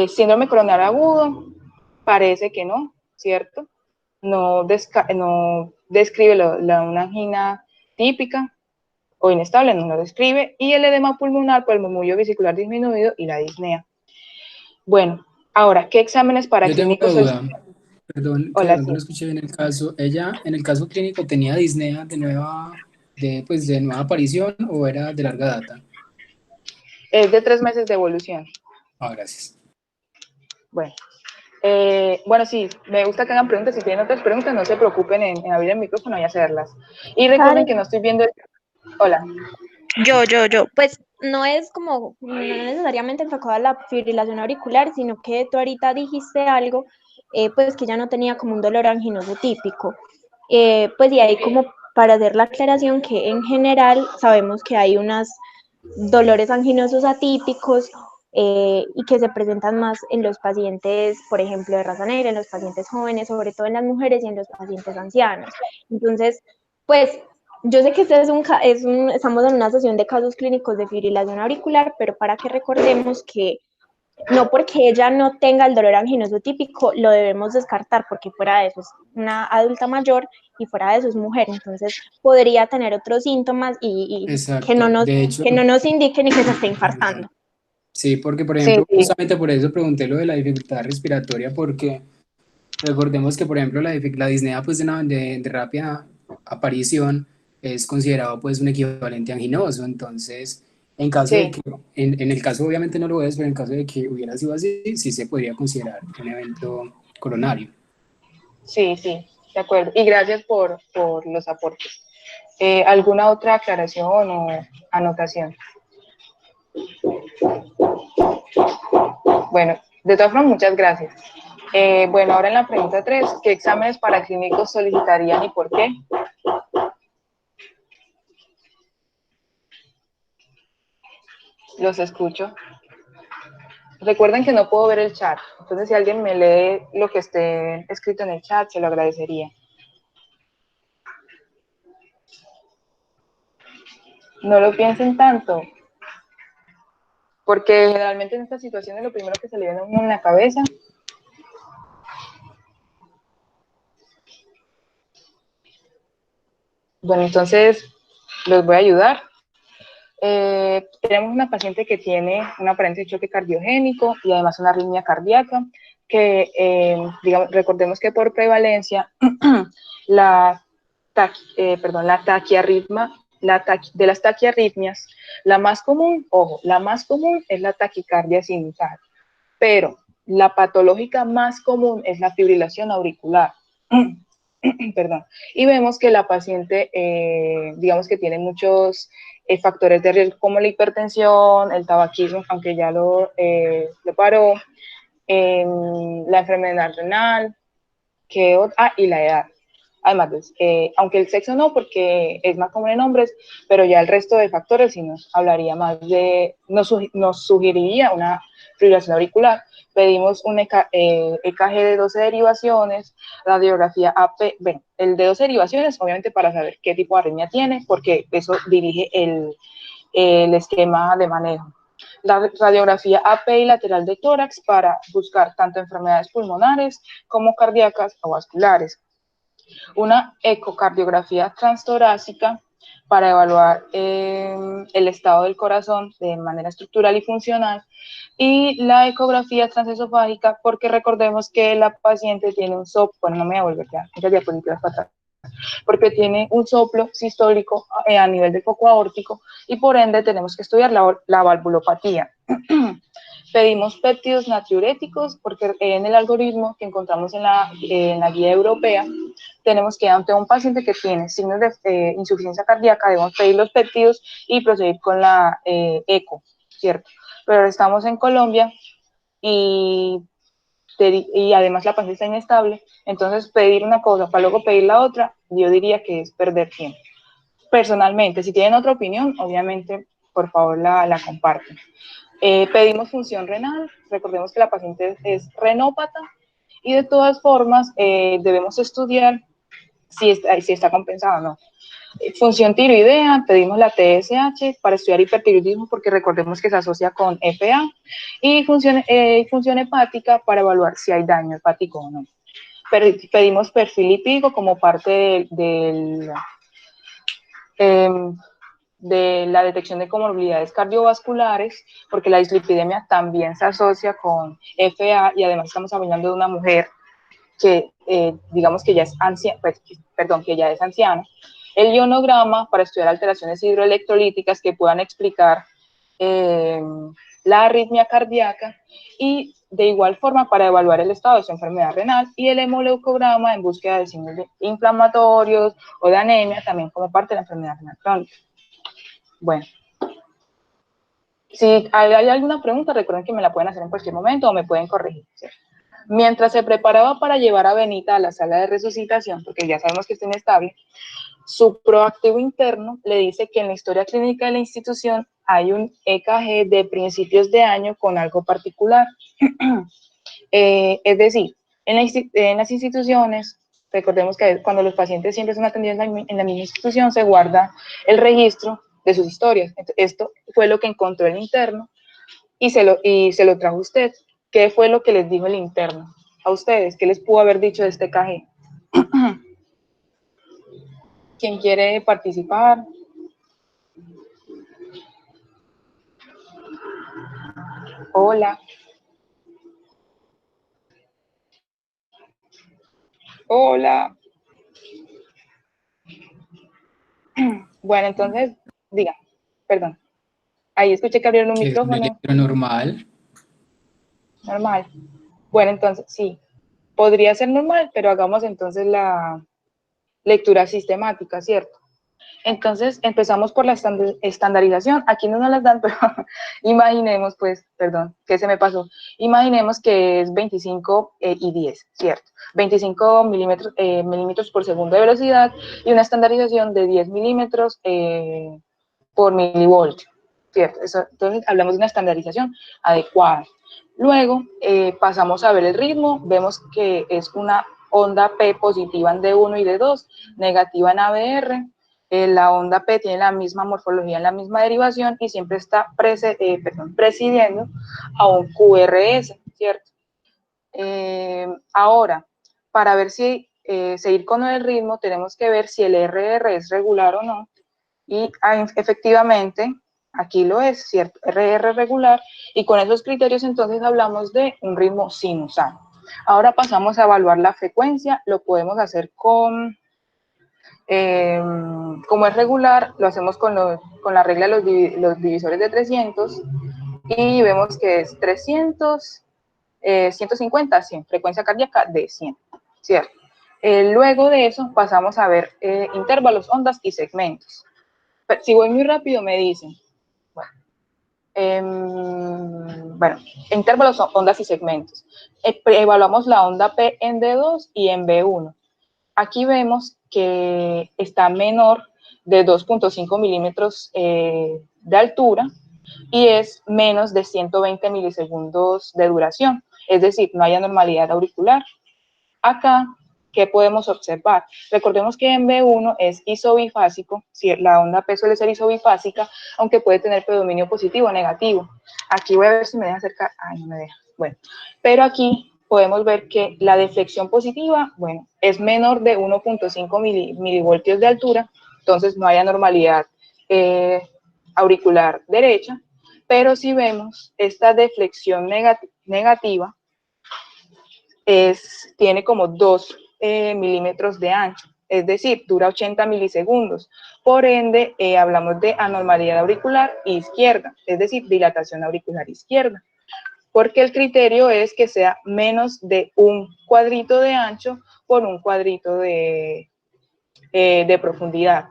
Síndrome coronario agudo, parece que no, ¿cierto? No describe una angina típica o inestable, no lo describe, y el edema pulmonar por el murmullo vesicular disminuido y la disnea. Bueno, ahora, ¿qué exámenes para Yo tengo clínicos? una duda, perdón, que de Hola, pronto no sí. escuché bien el caso. ¿Ella en el caso clínico tenía disnea de nueva aparición o era de larga data? Es de 3 meses de evolución. Gracias. Bueno, sí, me gusta que hagan preguntas. Si tienen otras preguntas, no se preocupen en abrir el micrófono y hacerlas. Y recuerden que no estoy viendo Hola. Pues no es como, no necesariamente enfocado a la fibrilación auricular, sino que tú ahorita dijiste algo, pues que ya no tenía como un dolor anginoso típico. Pues y ahí como para hacer la aclaración que en general sabemos que hay unas dolores anginosos atípicos y que se presentan más en los pacientes, por ejemplo, de raza negra, en los pacientes jóvenes, sobre todo en las mujeres y en los pacientes ancianos. Entonces, pues, yo sé que este estamos en una sesión de casos clínicos de fibrilación auricular, pero para que recordemos que no porque ella no tenga el dolor anginoso típico, lo debemos descartar, porque fuera de eso es una adulta mayor y fuera de eso es mujer, entonces podría tener otros síntomas y Exacto. De hecho, que no nos indiquen ni que se esté infartando. sí, porque por Sí, ejemplo, sí. justamente por eso pregunté lo de la dificultad respiratoria, porque recordemos que, por ejemplo, la disnea pues, de rápida aparición es considerado pues, un equivalente anginoso. Entonces, en caso de Sí, que, en el caso obviamente no lo es, pero en caso de que hubiera sido así, sí se podría considerar un evento coronario. sí, sí, de acuerdo. Y gracias por los aportes. ¿Alguna otra aclaración o anotación? Bueno, de todas formas, muchas gracias. Bueno, ahora en la pregunta 3, ¿qué exámenes paraclínicos solicitarían y por qué? Los escucho. Recuerden que no puedo ver el chat, entonces si alguien me lee lo que esté escrito en el chat, se lo agradecería. No lo piensen tanto, porque generalmente en estas situaciones lo primero que se le viene a uno en la cabeza bueno, entonces los voy a ayudar. Tenemos una paciente que tiene un aparente choque cardiogénico y además una arritmia cardíaca, que digamos, recordemos que por prevalencia la taquiarritmia, de las taquiarritmias, la más común, ojo, la más común es la taquicardia sinusal, pero la patológica más común es la fibrilación auricular. Perdón. Y vemos que la paciente, digamos que tiene muchos factores de riesgo como la hipertensión, el tabaquismo, aunque ya lo paró, la enfermedad renal, y la edad. Además, pues, aunque el sexo no, porque es más común en hombres, pero ya el resto de factores sí nos hablaría más nos sugeriría una fibrilación auricular. Pedimos un EKG de 12 derivaciones, radiografía AP, bueno, el de 12 derivaciones, obviamente para saber qué tipo de arritmia tiene, porque eso dirige el esquema de manejo. La radiografía AP y lateral de tórax para buscar tanto enfermedades pulmonares como cardíacas o vasculares. Una ecocardiografía transtorácica para evaluar el estado del corazón de manera estructural y funcional, y la ecografía transesofágica, porque recordemos que la paciente tiene un soplo, bueno, no me voy a volver ya, muchas diapositivas para atrás, porque tiene un soplo sistólico a nivel del foco aórtico y por ende tenemos que estudiar la valvulopatía. Pedimos péptidos natriuréticos porque en el algoritmo que encontramos en la guía europea tenemos que ante un paciente que tiene signos de insuficiencia cardíaca debemos pedir los péptidos y proceder con la eco, ¿cierto? Pero estamos en Colombia y además la paciente está inestable, entonces pedir una cosa para luego pedir la otra, yo diría que es perder tiempo. Personalmente, si tienen otra opinión, obviamente, por favor la comparten. Pedimos función renal, recordemos que la paciente es renópata y de todas formas debemos estudiar si está compensada o no. Función tiroidea, pedimos la TSH para estudiar hipertiroidismo porque recordemos que se asocia con FA, y función hepática para evaluar si hay daño hepático o no. Pedimos perfil lipídico como parte de la detección de comorbilidades cardiovasculares, porque la dislipidemia también se asocia con FA y además estamos hablando de una mujer que digamos que ya es anciana, que ya es anciana. El ionograma para estudiar alteraciones hidroelectrolíticas que puedan explicar la arritmia cardíaca, y de igual forma para evaluar el estado de su enfermedad renal, y el hemoleucograma en búsqueda de signos inflamatorios o de anemia también como parte de la enfermedad renal crónica. Bueno, si hay alguna pregunta, recuerden que me la pueden hacer en cualquier momento o me pueden corregir, ¿cierto? Mientras se preparaba para llevar a Benita a la sala de resucitación, porque ya sabemos que está inestable, su proactivo interno le dice que en la historia clínica de la institución hay un EKG de principios de año con algo particular. Es decir, en las instituciones, recordemos que cuando los pacientes siempre son atendidos en la misma institución, se guarda el registro de sus historias. Entonces, esto fue lo que encontró el interno y se lo trajo usted. ¿Qué fue lo que les dijo el interno a ustedes? ¿Qué les pudo haber dicho de este EKG? ¿Quién quiere participar? Hola. Hola. Bueno, entonces, diga, perdón. Ahí escuché que abrieron un Que es un micrófono. electronormal. Normal. Bueno, entonces, sí, podría ser normal, pero hagamos entonces la lectura sistemática, ¿cierto? Entonces, empezamos por la estandarización. Aquí no nos las dan, pero imaginemos, pues, perdón, ¿qué se me pasó? Imaginemos que es 25 y 10, ¿cierto? 25 milímetros por segundo de velocidad y una estandarización de 10 milímetros por milivoltio, ¿cierto? Entonces, hablamos de una estandarización adecuada. Luego, pasamos a ver el ritmo. Vemos que es una onda P positiva en D1 y D2, negativa en ABR. La onda P tiene la misma morfología, la misma derivación y siempre está presidiendo a un QRS, ¿cierto? Ahora, para ver si seguir con el ritmo, tenemos que ver si el RR es regular o no. Y efectivamente, aquí lo es, ¿cierto? RR regular. Y con esos criterios entonces hablamos de un ritmo sinusal. Ahora pasamos a evaluar la frecuencia. Lo podemos hacer con... como es regular, lo hacemos con la regla de los divisores de 300 y vemos que es 300, 150, 100, frecuencia cardíaca de 100, ¿cierto? Luego de eso pasamos a ver intervalos, ondas y segmentos. Pero si voy muy rápido me dicen. Bueno, intervalos, ondas y segmentos. Evaluamos la onda P en D2 y en B1. Aquí vemos que está menor de 2.5 milímetros de altura y es menos de 120 milisegundos de duración, es decir, no hay anormalidad auricular. Acá, ¿qué podemos observar? Recordemos que en B1 es isobifásico, la onda P suele ser isobifásica, aunque puede tener predominio positivo o negativo. Aquí voy a ver si me deja acercar, ay, no me deja, bueno, pero aquí podemos ver que la deflexión positiva, bueno, es menor de 1.5 milivoltios de altura, entonces no hay anormalidad auricular derecha, pero si vemos esta deflexión negativa, tiene como 2 milímetros de ancho, es decir, dura 80 milisegundos. Por ende, hablamos de anormalidad auricular izquierda, es decir, dilatación auricular izquierda, porque el criterio es que sea menos de un cuadrito de ancho por un cuadrito de profundidad.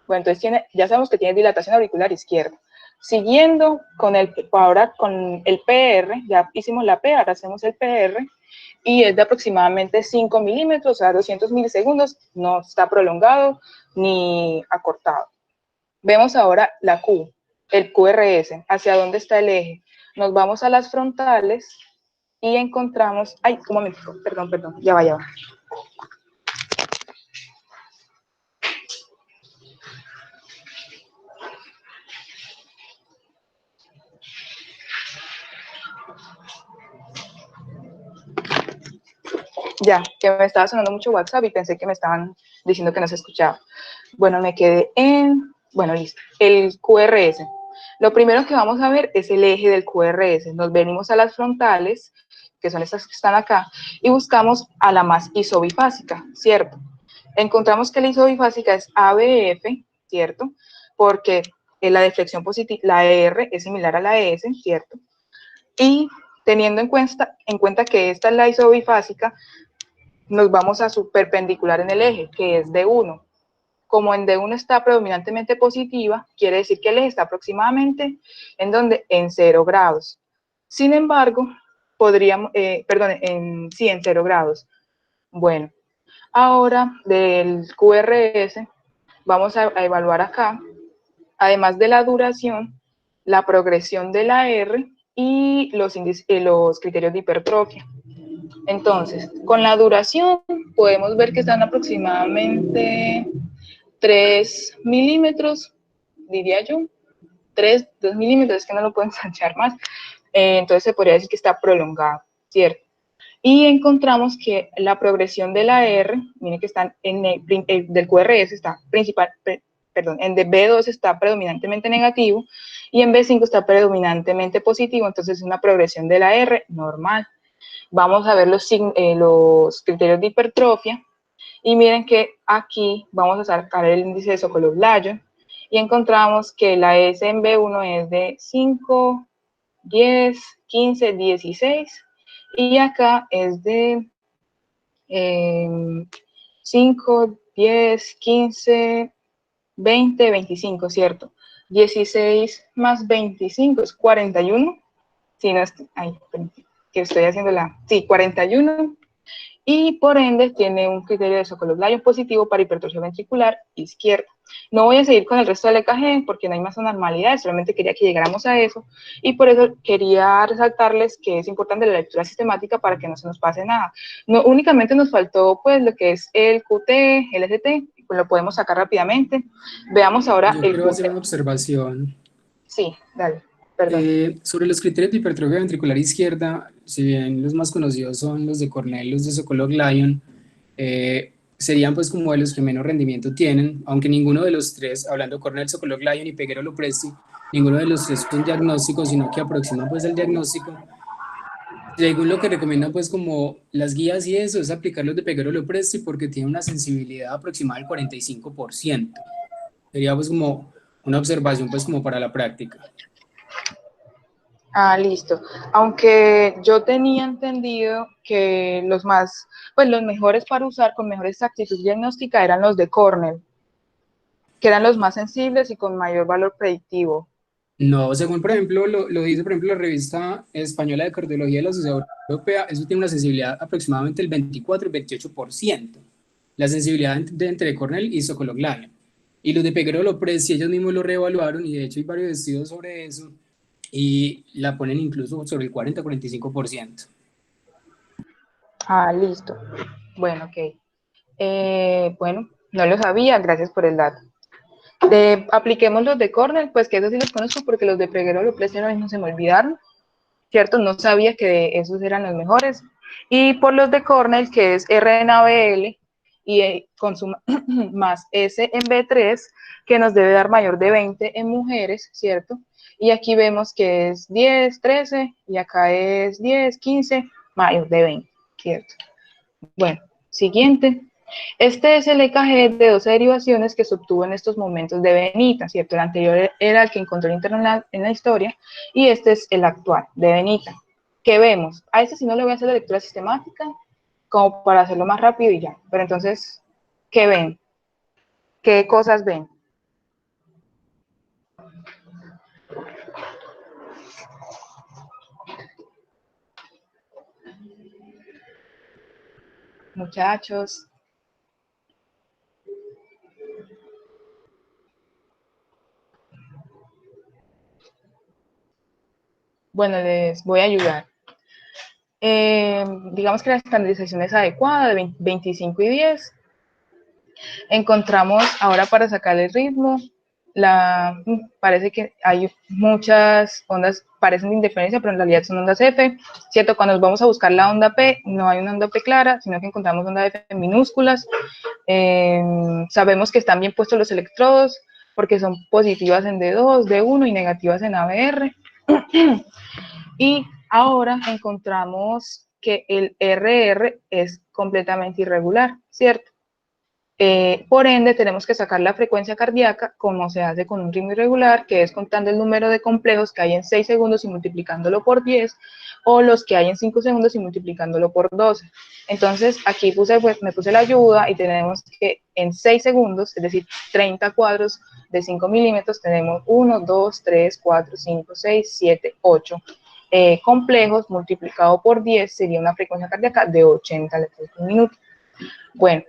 Bueno, entonces ya sabemos que tiene dilatación auricular izquierda. Siguiendo ahora con el PR, ya hicimos la P, ahora hacemos el PR, y es de aproximadamente 5 milímetros, o sea, 200 milisegundos, no está prolongado ni acortado. Vemos ahora la Q, el QRS, hacia dónde está el eje. Nos vamos a las frontales y encontramos, ay, un momento, perdón, ya va. Ya, que me estaba sonando mucho WhatsApp y pensé que me estaban diciendo que no se escuchaba. Bueno, me quedé bueno, listo, el QRS. Lo primero que vamos a ver es el eje del QRS. Nos venimos a las frontales, que son estas que están acá, y buscamos a la más isobifásica, ¿cierto? Encontramos que la isobifásica es ABF, ¿cierto? Porque la deflexión positiva, la R es similar a la S, ¿cierto? Y teniendo en cuenta que esta es la isobifásica, nos vamos a su perpendicular en el eje, que es D1. Como en D1 está predominantemente positiva, quiere decir que el eje está aproximadamente en donde, en 0 grados. Sin embargo, podríamos, en 0 grados. Bueno, ahora del QRS, vamos a evaluar acá, además de la duración, la progresión de la R y los criterios de hipertrofia. Entonces, con la duración podemos ver que están aproximadamente 3 milímetros, diría yo, 2 milímetros, es que no lo puedo ensanchar más, entonces se podría decir que está prolongado, ¿cierto? Y encontramos que la progresión de la R, miren que están del QRS está en B2 está predominantemente negativo y en B5 está predominantemente positivo, entonces es una progresión de la R normal. Vamos a ver los criterios de hipertrofia y miren que aquí vamos a sacar el índice de Sokolov-Lyon y encontramos que la S en B1 es de 5, 10, 15, 16 y acá es de 5, 10, 15, 20, 25, ¿cierto? 16 más 25 es 41. Si no estoy, que estoy haciendo sí, 41. Y por ende tiene un criterio de Sokolov-Lyon positivo para hipertrofia ventricular izquierda. No voy a seguir con el resto del EKG porque no hay más anormalidades, solamente quería que llegáramos a eso y por eso quería resaltarles que es importante la lectura sistemática para que no se nos pase nada. No, únicamente nos faltó pues lo que es el QT, el ST, pues lo podemos sacar rápidamente. Veamos ahora Yo el quiero QT. hacer una observación. Sí, dale, perdón. Sobre los criterios de hipertrofia ventricular izquierda, si bien los más conocidos son los de Cornell, los de Sokolov-Lyon, serían pues como de los que menos rendimiento tienen, aunque ninguno de los tres, hablando Cornell, Sokolov-Lyon y Peguero-Lopresti, ninguno de los tres es un diagnóstico, sino que aproximan pues el diagnóstico. Según lo que recomiendan pues como las guías y eso, es aplicar los de Peguero-Lopresti porque tiene una sensibilidad aproximada del 45%. Sería pues como una observación pues como para la práctica. Ah, listo. Aunque yo tenía entendido que los mejores para usar con mejor exactitud diagnóstica eran los de Cornell, que eran los más sensibles y con mayor valor predictivo. No, según por ejemplo lo dice por ejemplo la revista española de cardiología de la Sociedad Europea, eso tiene una sensibilidad aproximadamente del 24 y 28%, la sensibilidad entre Cornell y Sokolov-Lyon. Y los de Peguero-Lopresti ellos mismos lo reevaluaron y de hecho hay varios estudios sobre eso y la ponen incluso sobre el 40-45%. Ah, listo. Bueno, ok. Bueno, no lo sabía, gracias por el dato. Apliquemos los de Cornell, pues que esos sí los conozco porque los de Peguero-Lopresti ahora mismo se me olvidaron, ¿cierto? No sabía que esos eran los mejores. Y por los de Cornell, que es R en ABL y consuma más S en B3, que nos debe dar mayor de 20 en mujeres, ¿cierto? Y aquí vemos que es 10, 13, y acá es 10, 15, mayor de 20, ¿cierto? Bueno, siguiente. Este es el EKG de 12 derivaciones que se obtuvo en estos momentos de Benita, ¿cierto? El anterior era el que encontró el interno en la historia, y este es el actual, de Benita. ¿Qué vemos? A este sí no le voy a hacer la lectura sistemática, como para hacerlo más rápido y ya. Pero entonces, ¿qué ven? ¿Qué cosas ven? Muchachos. Bueno, les voy a ayudar. Digamos que la estandarización es adecuada, de 25 y 10. Encontramos ahora para sacar el ritmo, parece que hay muchas ondas, parecen de interferencia, pero en realidad son ondas F, ¿cierto? Cuando vamos a buscar la onda P, no hay una onda P clara, sino que encontramos ondas F minúsculas. Sabemos que están bien puestos los electrodos, porque son positivas en D2, D1 y negativas en ABR. Y ahora encontramos que el RR es completamente irregular, ¿cierto? Por ende, tenemos que sacar la frecuencia cardíaca como se hace con un ritmo irregular, que es contando el número de complejos que hay en 6 segundos y multiplicándolo por 10, o los que hay en 5 segundos y multiplicándolo por 12. Entonces, aquí me puse la ayuda y tenemos que en 6 segundos, es decir, 30 cuadros de 5 milímetros, tenemos 1, 2, 3, 4, 5, 6, 7, 8 complejos, multiplicado por 10 sería una frecuencia cardíaca de 80 latidos por minuto. Bueno,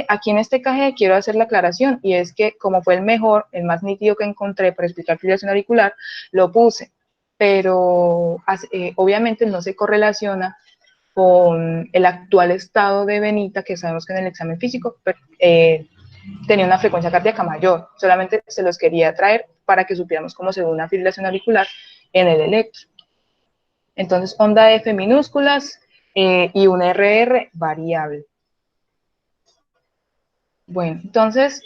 aquí en este KG quiero hacer la aclaración, y es que como fue el mejor, el más nítido que encontré para explicar fibrilación auricular, lo puse, pero obviamente no se correlaciona con el actual estado de Benita, que sabemos que en el examen físico tenía una frecuencia cardíaca mayor. Solamente se los quería traer para que supiéramos cómo se ve una fibrilación auricular en el electro. Entonces, onda F minúsculas y una RR variable. Bueno, entonces,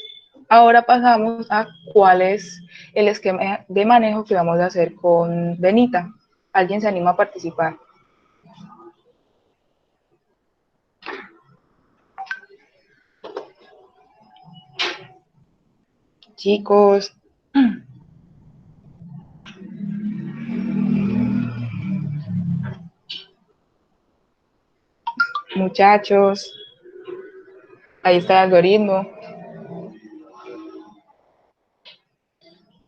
ahora pasamos a cuál es el esquema de manejo que vamos a hacer con Benita. ¿Alguien se anima a participar? Chicos. Muchachos. Ahí está el algoritmo.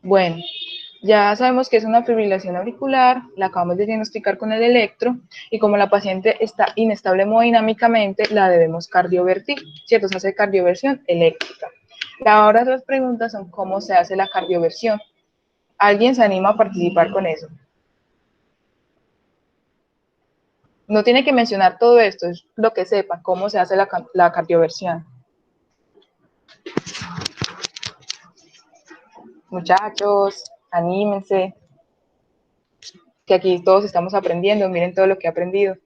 Bueno, ya sabemos que es una fibrilación auricular, la acabamos de diagnosticar con el electro, y como la paciente está inestable hemodinámicamente, la debemos cardiovertir, ¿cierto? Se hace cardioversión eléctrica. Ahora las preguntas son cómo se hace la cardioversión. ¿Alguien se anima a participar con eso? No tiene que mencionar todo esto, es lo que sepa, cómo se hace la cardioversión. Muchachos, anímense, que aquí todos estamos aprendiendo, miren todo lo que he aprendido.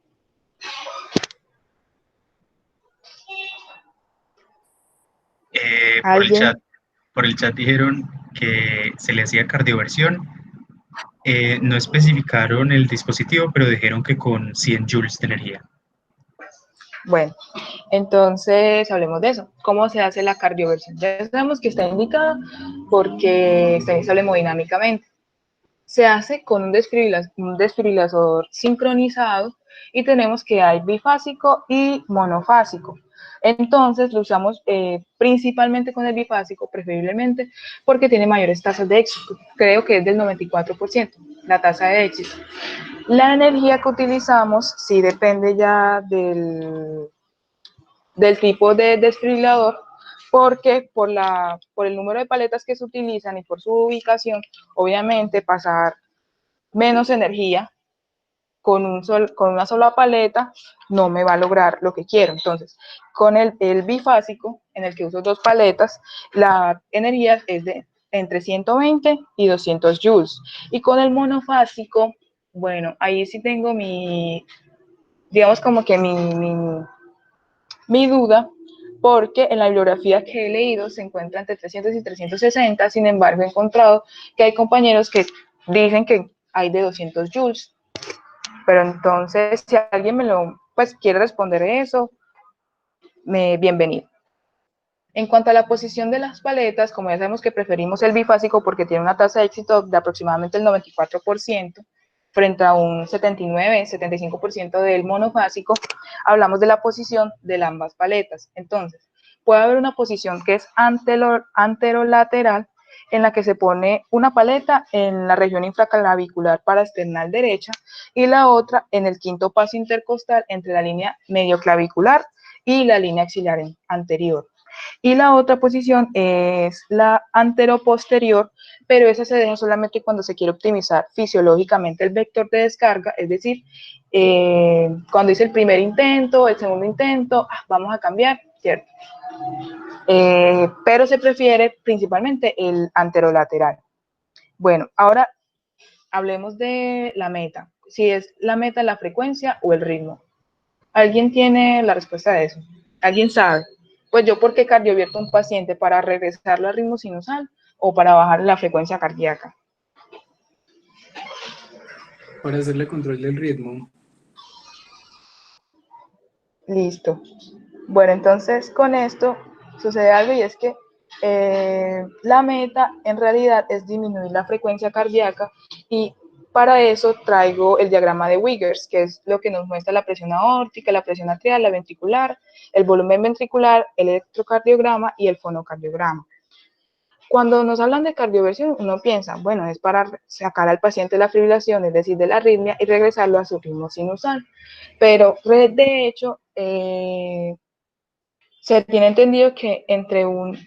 Por el chat dijeron que se le hacía cardioversión. No especificaron el dispositivo, pero dijeron que con 100 joules de energía. Bueno, entonces hablemos de eso. ¿Cómo se hace la cardioversión? Ya sabemos que está indicada porque está inestable hemodinámicamente. Se hace con un desfibrilador sincronizado, y tenemos que hay bifásico y monofásico. Entonces lo usamos principalmente con el bifásico, preferiblemente, porque tiene mayores tasas de éxito. Creo que es del 94% la tasa de éxito. La energía que utilizamos sí depende ya del tipo de desfibrilador, porque por el número de paletas que se utilizan y por su ubicación, obviamente pasar menos energía con una sola paleta no me va a lograr lo que quiero. Entonces, con el bifásico, en el que uso 2 paletas, la energía es de entre 120 y 200 joules. Y con el monofásico, bueno, ahí sí tengo digamos como que mi duda, porque en la bibliografía que he leído se encuentra entre 300 y 360, sin embargo he encontrado que hay compañeros que dicen que hay de 200 joules. Pero entonces, si alguien quiere responder eso, bienvenido. En cuanto a la posición de las paletas, como ya sabemos que preferimos el bifásico porque tiene una tasa de éxito de aproximadamente el 94%, frente a un 79-75% del monofásico, hablamos de la posición de ambas paletas. Entonces, puede haber una posición que es anterolateral, en la que se pone una paleta en la región infraclavicular paraesternal derecha y la otra en el quinto paso intercostal entre la línea medioclavicular y la línea axilar anterior. Y la otra posición es la anteroposterior, pero esa se deja solamente cuando se quiere optimizar fisiológicamente el vector de descarga, es decir, cuando hice el primer intento, el segundo intento, vamos a cambiar, ¿cierto? Pero se prefiere principalmente el anterolateral. Bueno, ahora hablemos de la meta, si es la meta la frecuencia o el ritmo. ¿Alguien tiene la respuesta de eso? ¿Alguien sabe? Pues yo, ¿por qué cardiovierto a un paciente? ¿Para regresarlo al ritmo sinusal o para bajar la frecuencia cardíaca? Para hacerle control del ritmo. Listo. Bueno, entonces con esto sucede algo, y es que la meta en realidad es disminuir la frecuencia cardíaca, y para eso traigo el diagrama de Wiggers, que es lo que nos muestra la presión aórtica, la presión atrial, la ventricular, el volumen ventricular, el electrocardiograma y el fonocardiograma. Cuando nos hablan de cardioversión, uno piensa, bueno, es para sacar al paciente de la fibrilación, es decir, de la arritmia, y regresarlo a su ritmo sinusal. Pero de hecho, Se tiene entendido que entre un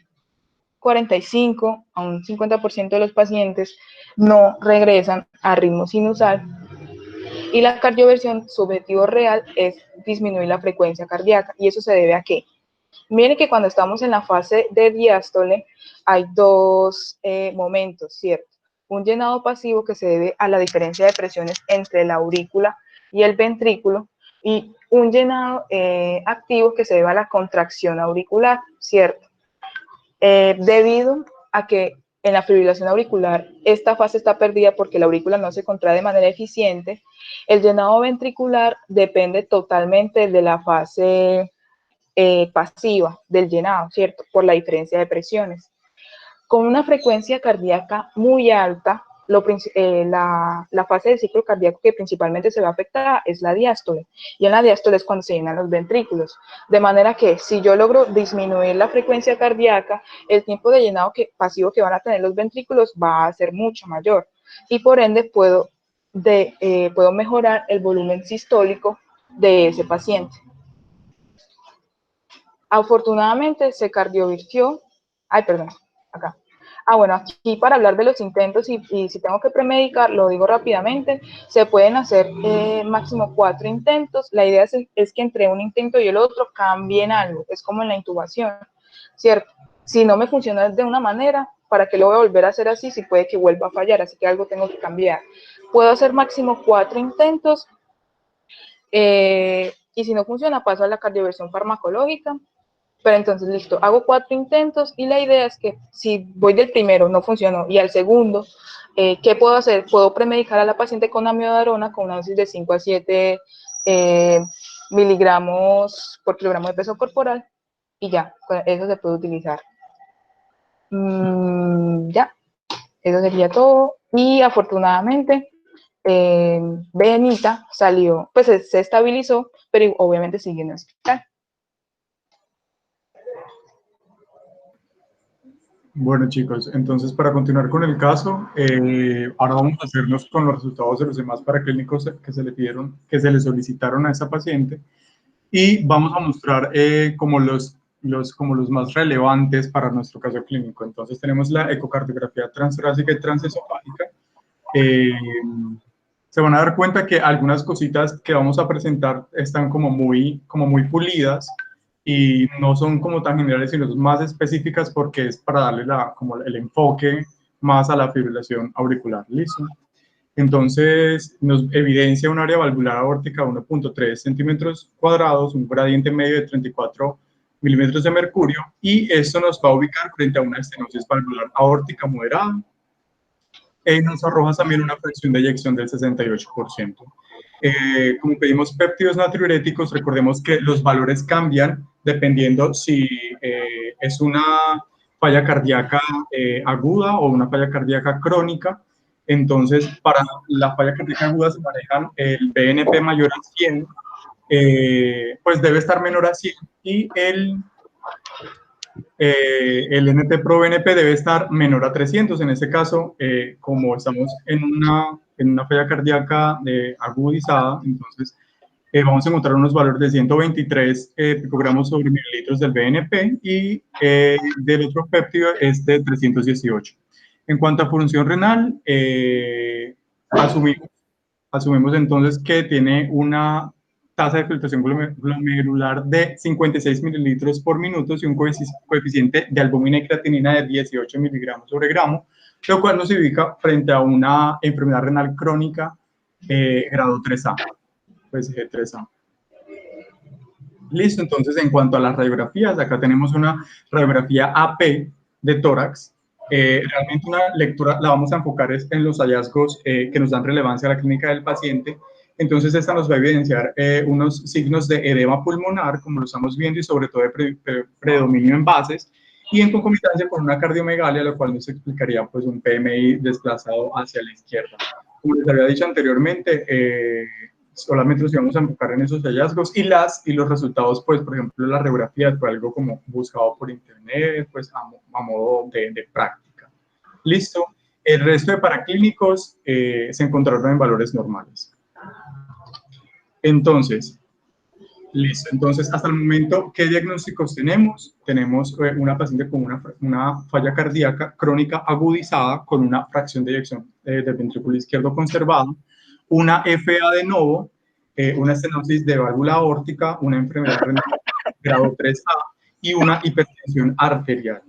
45 a un 50% de los pacientes no regresan a ritmo sinusal, y la cardioversión, su objetivo real es disminuir la frecuencia cardíaca. ¿Y eso se debe a qué? Miren que cuando estamos en la fase de diástole hay dos momentos, ¿cierto? Un llenado pasivo que se debe a la diferencia de presiones entre la aurícula y el ventrículo, y un llenado activo que se debe a la contracción auricular, ¿cierto? Debido a que en la fibrilación auricular esta fase está perdida porque la aurícula no se contrae de manera eficiente, el llenado ventricular depende totalmente de la fase pasiva del llenado, ¿cierto? Por la diferencia de presiones. Con una frecuencia cardíaca muy alta, la fase del ciclo cardíaco que principalmente se ve afectada es la diástole, y en la diástole es cuando se llenan los ventrículos, de manera que si yo logro disminuir la frecuencia cardíaca, el tiempo de llenado pasivo que van a tener los ventrículos va a ser mucho mayor, y por ende puedo mejorar el volumen sistólico de ese paciente. Afortunadamente se cardiovirtió, acá. Bueno, aquí para hablar de los intentos y si tengo que premedicar, lo digo rápidamente, se pueden hacer máximo 4 intentos. La idea es que entre un intento y el otro cambien algo, es como en la intubación, ¿cierto? Si no me funciona de una manera, ¿para qué lo voy a volver a hacer así si puede que vuelva a fallar? Así que algo tengo que cambiar. Puedo hacer máximo 4 intentos, y si no funciona, paso a la cardioversión farmacológica. Pero entonces, listo, hago 4 intentos y la idea es que si voy del primero, no funcionó, y al segundo, ¿qué puedo hacer? Puedo premedicar a la paciente con amiodarona con una dosis de 5 a 7 miligramos por kilogramo de peso corporal, y ya, eso se puede utilizar. Ya, eso sería todo. Y afortunadamente, Benita salió, pues se estabilizó, pero obviamente sigue en el hospital. Bueno, chicos, entonces para continuar con el caso, ahora vamos a hacernos con los resultados de los demás paraclínicos que se le pidieron, que se le solicitaron a esa paciente, y vamos a mostrar como los más relevantes para nuestro caso clínico. Entonces tenemos la ecocardiografía transtorácica y transesofágica. Se van a dar cuenta que algunas cositas que vamos a presentar están como muy pulidas, y no son como tan generales, sino más específicas, porque es para darle como el enfoque más a la fibrilación auricular. ¿Listo? Entonces, nos evidencia un área valvular aórtica de 1.3 centímetros cuadrados, un gradiente medio de 34 milímetros de mercurio, y esto nos va a ubicar frente a una estenosis valvular aórtica moderada. Nos arroja también una fracción de eyección del 68%. Como pedimos péptidos natriuréticos, recordemos que los valores cambian dependiendo si es una falla cardíaca aguda o una falla cardíaca crónica. Entonces, para la falla cardíaca aguda se manejan el BNP mayor a 100, pues debe estar menor a 100, y el NT-proBNP debe estar menor a 300. En este caso, como estamos en una falla cardíaca agudizada, entonces vamos a encontrar unos valores de 123 picogramos sobre mililitros del BNP, y del otro péptido es de 318. En cuanto a función renal, asumimos entonces que tiene una tasa de filtración glomerular de 56 mililitros por minuto y un coeficiente de albúmina y creatinina de 18 miligramos sobre gramo, lo cual nos ubica frente a una enfermedad renal crónica grado 3A, pues G3A. Listo, entonces en cuanto a las radiografías, acá tenemos una radiografía AP de tórax. Realmente una lectura la vamos a enfocar en los hallazgos que nos dan relevancia a la clínica del paciente. Entonces esta nos va a evidenciar unos signos de edema pulmonar, como lo estamos viendo, y sobre todo de predominio en bases, y en concomitancia con una cardiomegalia, lo cual nos explicaría pues un PMI desplazado hacia la izquierda. Como les había dicho anteriormente, solamente nos íbamos a enfocar en esos hallazgos, y los resultados, pues, por ejemplo, la radiografía fue algo como buscado por internet, pues, a modo de práctica. Listo. El resto de paraclínicos se encontraron en valores normales. Entonces, Listo, entonces hasta el momento, ¿qué diagnósticos tenemos? Tenemos una paciente con una falla cardíaca crónica agudizada con una fracción de eyección del ventrículo izquierdo conservada, una FA de novo, una estenosis de válvula aórtica, una enfermedad renal grado 3A y una hipertensión arterial.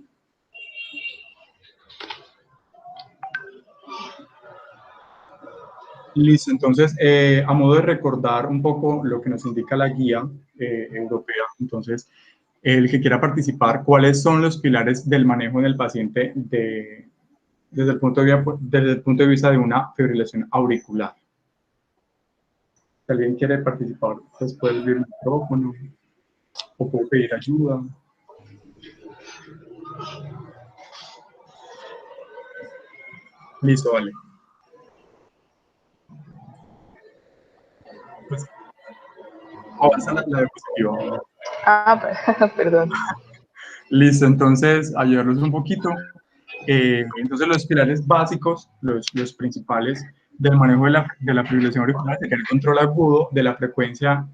Listo, entonces, a modo de recordar un poco lo que nos indica la guía europea, entonces, el que quiera participar, ¿cuáles son los pilares del manejo del paciente desde el punto de vista de una fibrilación auricular? Si alguien quiere participar, pues puede abrir el micrófono o puede pedir ayuda. Listo, vale. Pues, avanza la diapositiva. Perdón. Listo, entonces, ayudarlos un poquito. Entonces, los pilares básicos, los principales del manejo de la fibrilación auricular, sería el control agudo de la frecuencia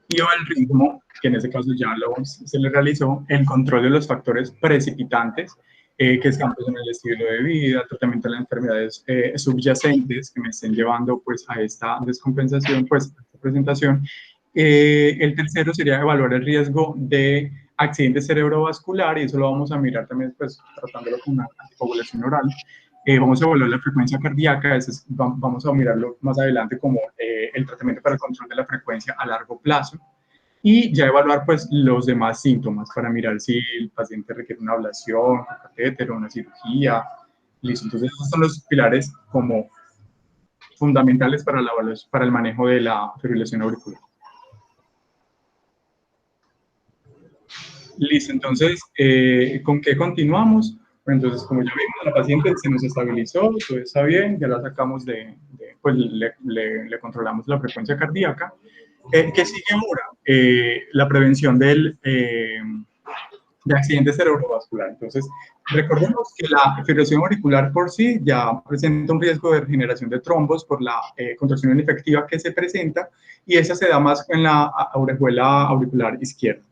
y o el ritmo, que en este caso ya se le realizó, el control de los factores precipitantes, que están pues, en el estilo de vida, tratamiento de las enfermedades subyacentes que me estén llevando pues, a esta descompensación, pues, a esta presentación. El tercero sería evaluar el riesgo de accidente cerebrovascular, y eso lo vamos a mirar también pues, tratándolo con una anticoagulación oral. Vamos a evaluar la frecuencia cardíaca, vamos a mirarlo más adelante como el tratamiento para el control de la frecuencia a largo plazo, y ya evaluar pues los demás síntomas para mirar si el paciente requiere una ablación, un catéter, una cirugía. Listo, entonces esos son los pilares como fundamentales para el manejo de la fibrilación auricular. Listo, entonces, ¿con qué continuamos? Entonces, como ya vimos, la paciente se nos estabilizó, todo está bien, ya la sacamos pues le controlamos la frecuencia cardíaca. ¿Qué sigue ahora? La prevención de accidente cerebrovascular. Entonces, recordemos que la fibrilación auricular por sí ya presenta un riesgo de generación de trombos por la contracción inefectiva que se presenta, y esa se da más en la orejuela auricular izquierda.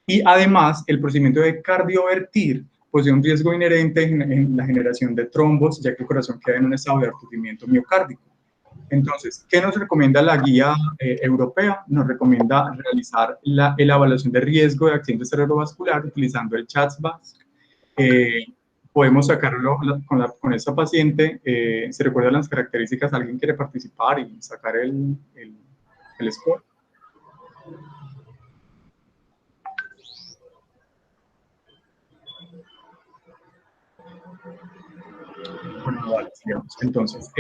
Y además, el procedimiento de cardiovertir posee un riesgo inherente en la generación de trombos, ya que el corazón queda en un estado de aturdimiento miocárdico. Entonces, ¿qué nos recomienda la guía europea? Nos recomienda realizar la evaluación de riesgo de accidente cerebrovascular utilizando el CHADS-VASc. Podemos sacarlo con esta paciente. ¿Se recuerdan las características? ¿Alguien quiere participar y sacar el score? Bueno, vale, sigamos. Entonces,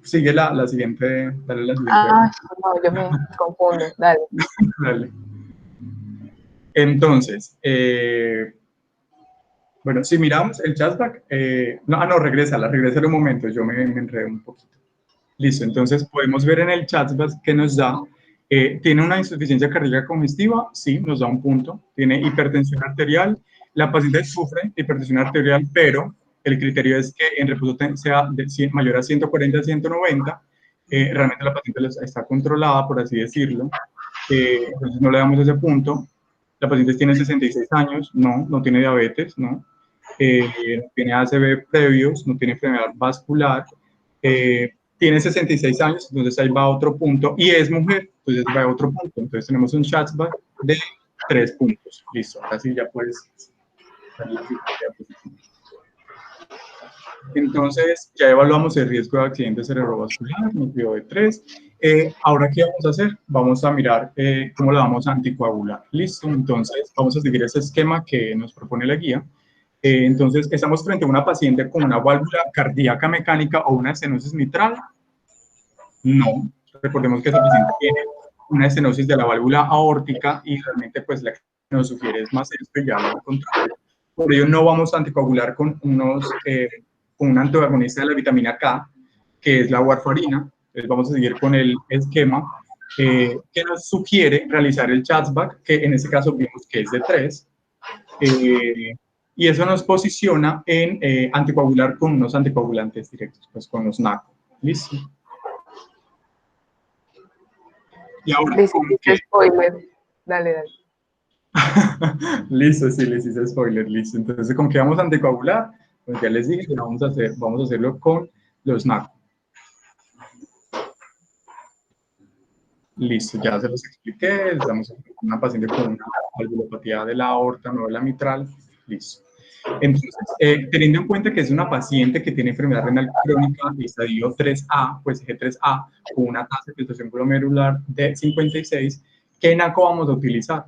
sigue la siguiente, dale la siguiente. No, yo me confundo, dale. Dale. Entonces, bueno, si miramos el chatback, no, regresa un momento, yo me enredé un poquito. Listo, entonces podemos ver en el chatback que nos da, ¿tiene una insuficiencia cardíaca congestiva? Sí, nos da un punto. Tiene hipertensión arterial. La paciente sufre de hipertensión arterial, pero el criterio es que en reposo sea mayor a 140 a 190. Realmente la paciente está controlada, por así decirlo. Entonces no le damos ese punto. La paciente tiene 66 años, no tiene diabetes, no tiene ACV previos, no tiene enfermedad vascular, tiene 66 años, entonces ahí va otro punto, y es mujer, entonces va a otro punto. Entonces tenemos un chatback de 3 puntos. Listo, ahora sí ya puedes salir. Entonces ya evaluamos el riesgo de accidente cerebrovascular, núcleo de 3. Ahora, ¿qué vamos a hacer? Vamos a mirar cómo la vamos a anticoagular. Listo, entonces vamos a seguir ese esquema que nos propone la guía. Entonces, estamos frente a una paciente con una válvula cardíaca mecánica o una estenosis mitral. No, recordemos que esa paciente tiene una estenosis de la válvula aórtica, y realmente pues la que nos sugiere es más esto, y ya lo encontramos. Por ello no vamos a anticoagular con un antagonista de la vitamina K, que es la warfarina. Entonces vamos a seguir con el esquema que nos sugiere realizar el CHADS-VASc, que en este caso vimos que es de 3. Y eso nos posiciona en anticoagular con unos anticoagulantes directos, pues con los NACO. Listo. Y ahora, Les ¿con hice qué? spoiler. Dale, dale. Listo, sí, les hice spoiler, listo. Entonces, ¿con qué vamos a anticoagular? Pues ya les dije que vamos a hacerlo con los NAC. Listo, ya se los expliqué. Estamos con una paciente con una valvulopatía de la aorta, no de la mitral. Listo. Entonces, teniendo en cuenta que es una paciente que tiene enfermedad renal crónica de estadio 3A, pues G3A, con una tasa de filtración glomerular de 56, ¿qué NACO vamos a utilizar?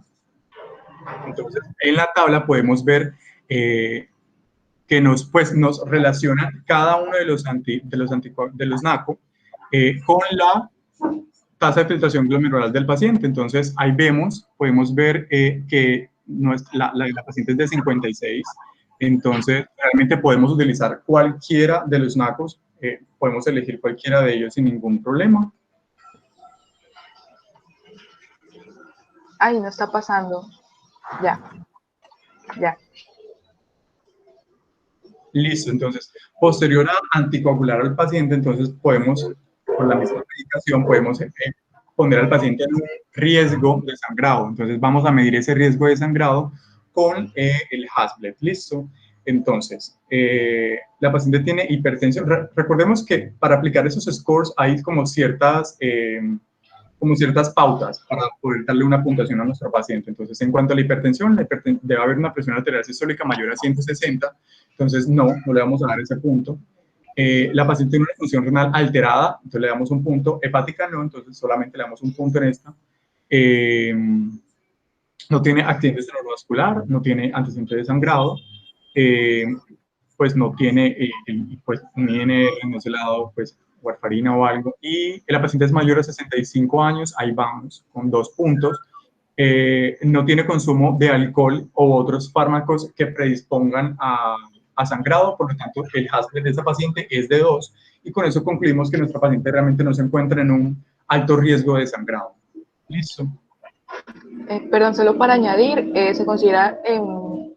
Entonces, en la tabla podemos ver que nos relaciona cada uno de los NACO con la tasa de filtración glomerular del paciente. Entonces, ahí podemos ver que la paciente es de 56. Entonces, realmente podemos utilizar cualquiera de los NACOs, podemos elegir cualquiera de ellos sin ningún problema. Ay, no está pasando. Ya. Ya. Listo, entonces, posterior a anticoagular al paciente, entonces podemos, con la misma medicación, podemos poner al paciente en un riesgo de sangrado. Entonces, vamos a medir ese riesgo de sangrado con el Hasbled. Listo. Entonces, la paciente tiene hipertensión. Recordemos que para aplicar esos scores hay como ciertas pautas para poder darle una puntuación a nuestro paciente. Entonces, en cuanto a la hipertensión, debe haber una presión arterial sistólica mayor a 160, entonces no le vamos a dar ese punto. La paciente tiene una función renal alterada, entonces le damos un punto. Hepática no, entonces solamente le damos un punto en esta. No tiene accidente cerebrovascular, no tiene antecedente de sangrado, pues no tiene pues, un INR en ese lado, pues warfarina o algo, y la paciente es mayor a 65 años, ahí vamos, con 2 puntos. No tiene consumo de alcohol o otros fármacos que predispongan a sangrado, por lo tanto, el Hasbled de esa paciente es de 2, y con eso concluimos que nuestra paciente realmente no se encuentra en un alto riesgo de sangrado. Listo. Perdón, solo para añadir, se considera un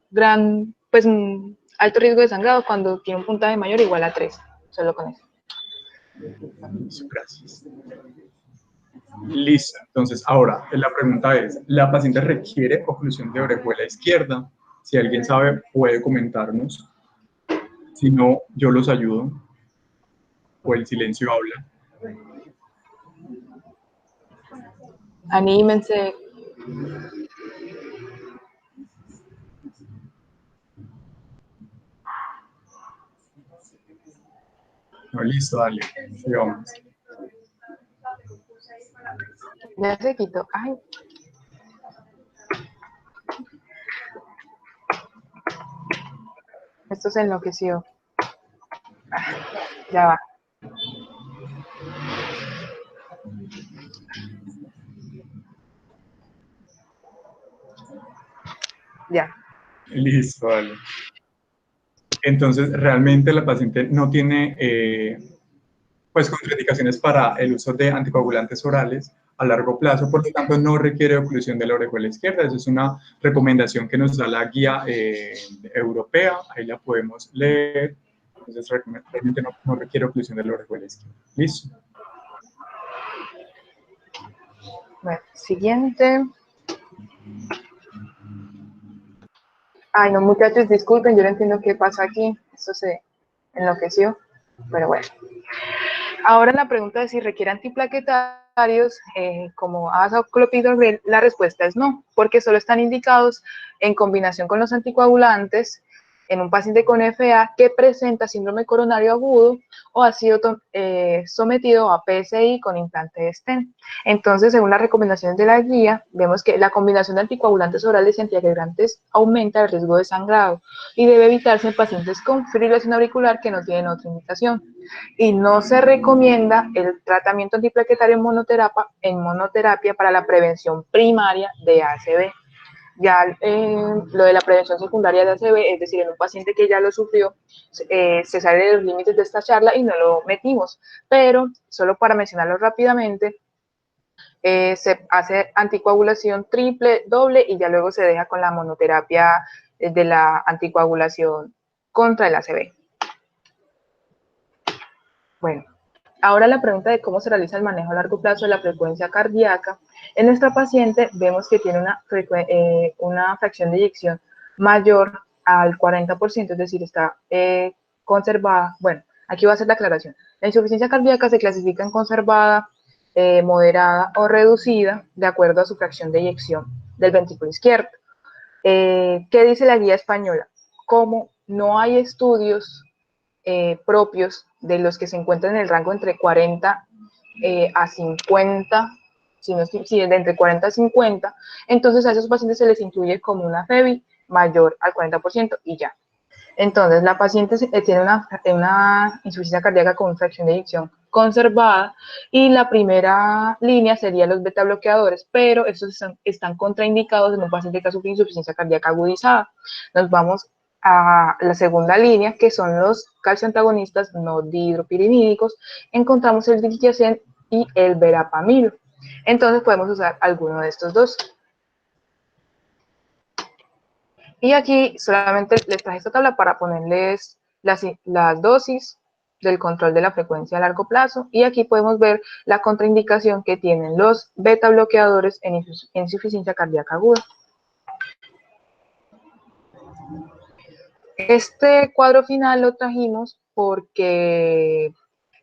alto riesgo de sangrado cuando tiene un puntaje mayor o igual a 3. Solo con eso. Gracias. Listo. Entonces, ahora, la pregunta es, ¿la paciente requiere oclusión de orejuela izquierda? Si alguien sabe, puede comentarnos. Si no, yo los ayudo. O el silencio habla. Anímense. No, listo, dale. Sigamos. Ya se quitó. Ay. Esto se enloqueció. Ya va. Ya. Listo, dale. Entonces, realmente la paciente no tiene pues contraindicaciones para el uso de anticoagulantes orales a largo plazo, por lo tanto no requiere oclusión de la orejuela izquierda. Esa es una recomendación que nos da la guía europea, ahí la podemos leer. Entonces realmente no requiere oclusión de la orejuela izquierda. Listo. Bueno, siguiente. Ay, no, muchachos, disculpen, yo no entiendo qué pasa aquí. Esto se enloqueció, pero bueno. Ahora la pregunta es si requiere antiplaquetarios como azaclopidogrel, la respuesta es no, porque solo están indicados en combinación con los anticoagulantes en un paciente con FA que presenta síndrome coronario agudo o ha sido sometido a PSI con implante de stent. Entonces, según las recomendaciones de la guía, vemos que la combinación de anticoagulantes orales y antiagregantes aumenta el riesgo de sangrado y debe evitarse en pacientes con fibrilación auricular que no tienen otra indicación. Y no se recomienda el tratamiento antiplaquetario en monoterapia para la prevención primaria de ACV. Ya lo de la prevención secundaria de ACV, es decir, en un paciente que ya lo sufrió, se sale de los límites de esta charla y no lo metimos. Pero, solo para mencionarlo rápidamente, se hace anticoagulación triple, doble y ya luego se deja con la monoterapia de la anticoagulación contra el ACV. Bueno, Ahora la pregunta de cómo se realiza el manejo a largo plazo de la frecuencia cardíaca. En nuestra paciente vemos que tiene una fracción de eyección mayor al 40%, es decir, está conservada. Bueno, aquí va a ser la aclaración. La insuficiencia cardíaca se clasifica en conservada, moderada o reducida de acuerdo a su fracción de eyección del ventrículo izquierdo. ¿Qué dice la guía española? Como no hay estudios propios de los que se encuentran en el rango entre 40 a 50, si de entre 40 a 50, entonces a esos pacientes se les incluye como una FEBI mayor al 40% y ya. Entonces, la paciente tiene una insuficiencia cardíaca con fracción de eyección conservada y la primera línea sería los beta bloqueadores, pero estos están contraindicados en un paciente que ha sufrido insuficiencia cardíaca agudizada. Nos vamos a la segunda línea, que son los calcio antagonistas no dihidropirimídicos. Encontramos el diltiazem y el verapamil. Entonces, podemos usar alguno de estos dos. Y aquí solamente les traje esta tabla para ponerles las dosis del control de la frecuencia a largo plazo. Y aquí podemos ver la contraindicación que tienen los beta bloqueadores en insuficiencia cardíaca aguda. Este cuadro final lo trajimos porque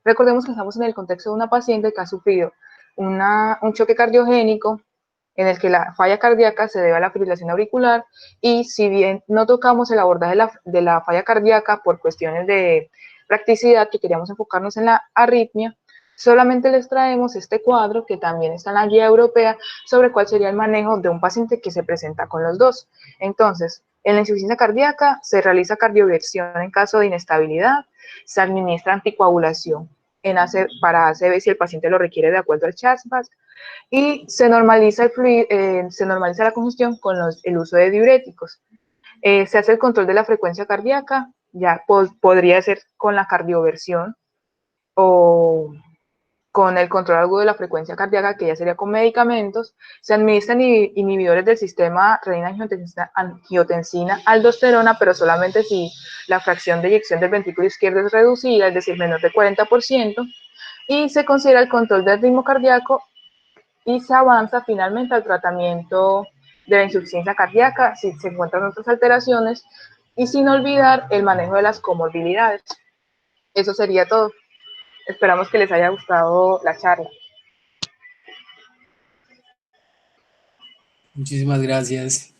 recordemos que estamos en el contexto de una paciente que ha sufrido un choque cardiogénico en el que la falla cardíaca se debe a la fibrilación auricular, y si bien no tocamos el abordaje de la falla cardíaca por cuestiones de practicidad, que queríamos enfocarnos en la arritmia, solamente les traemos este cuadro que también está en la guía europea sobre cuál sería el manejo de un paciente que se presenta con los dos. Entonces, en la insuficiencia cardíaca se realiza cardioversión en caso de inestabilidad, se administra anticoagulación para ACV si el paciente lo requiere de acuerdo al CHASPAS, y se normaliza, se normaliza la congestión con el uso de diuréticos. Se hace el control de la frecuencia cardíaca, ya podría ser con la cardioversión o con el control agudo de la frecuencia cardíaca, que ya sería con medicamentos. Se administran inhibidores del sistema renina-angiotensina, aldosterona, pero solamente si la fracción de eyección del ventrículo izquierdo es reducida, es decir, menor de 40%, y se considera el control del ritmo cardíaco, y se avanza finalmente al tratamiento de la insuficiencia cardíaca si se encuentran otras alteraciones, y sin olvidar el manejo de las comorbilidades. Eso sería todo. Esperamos que les haya gustado la charla. Muchísimas gracias.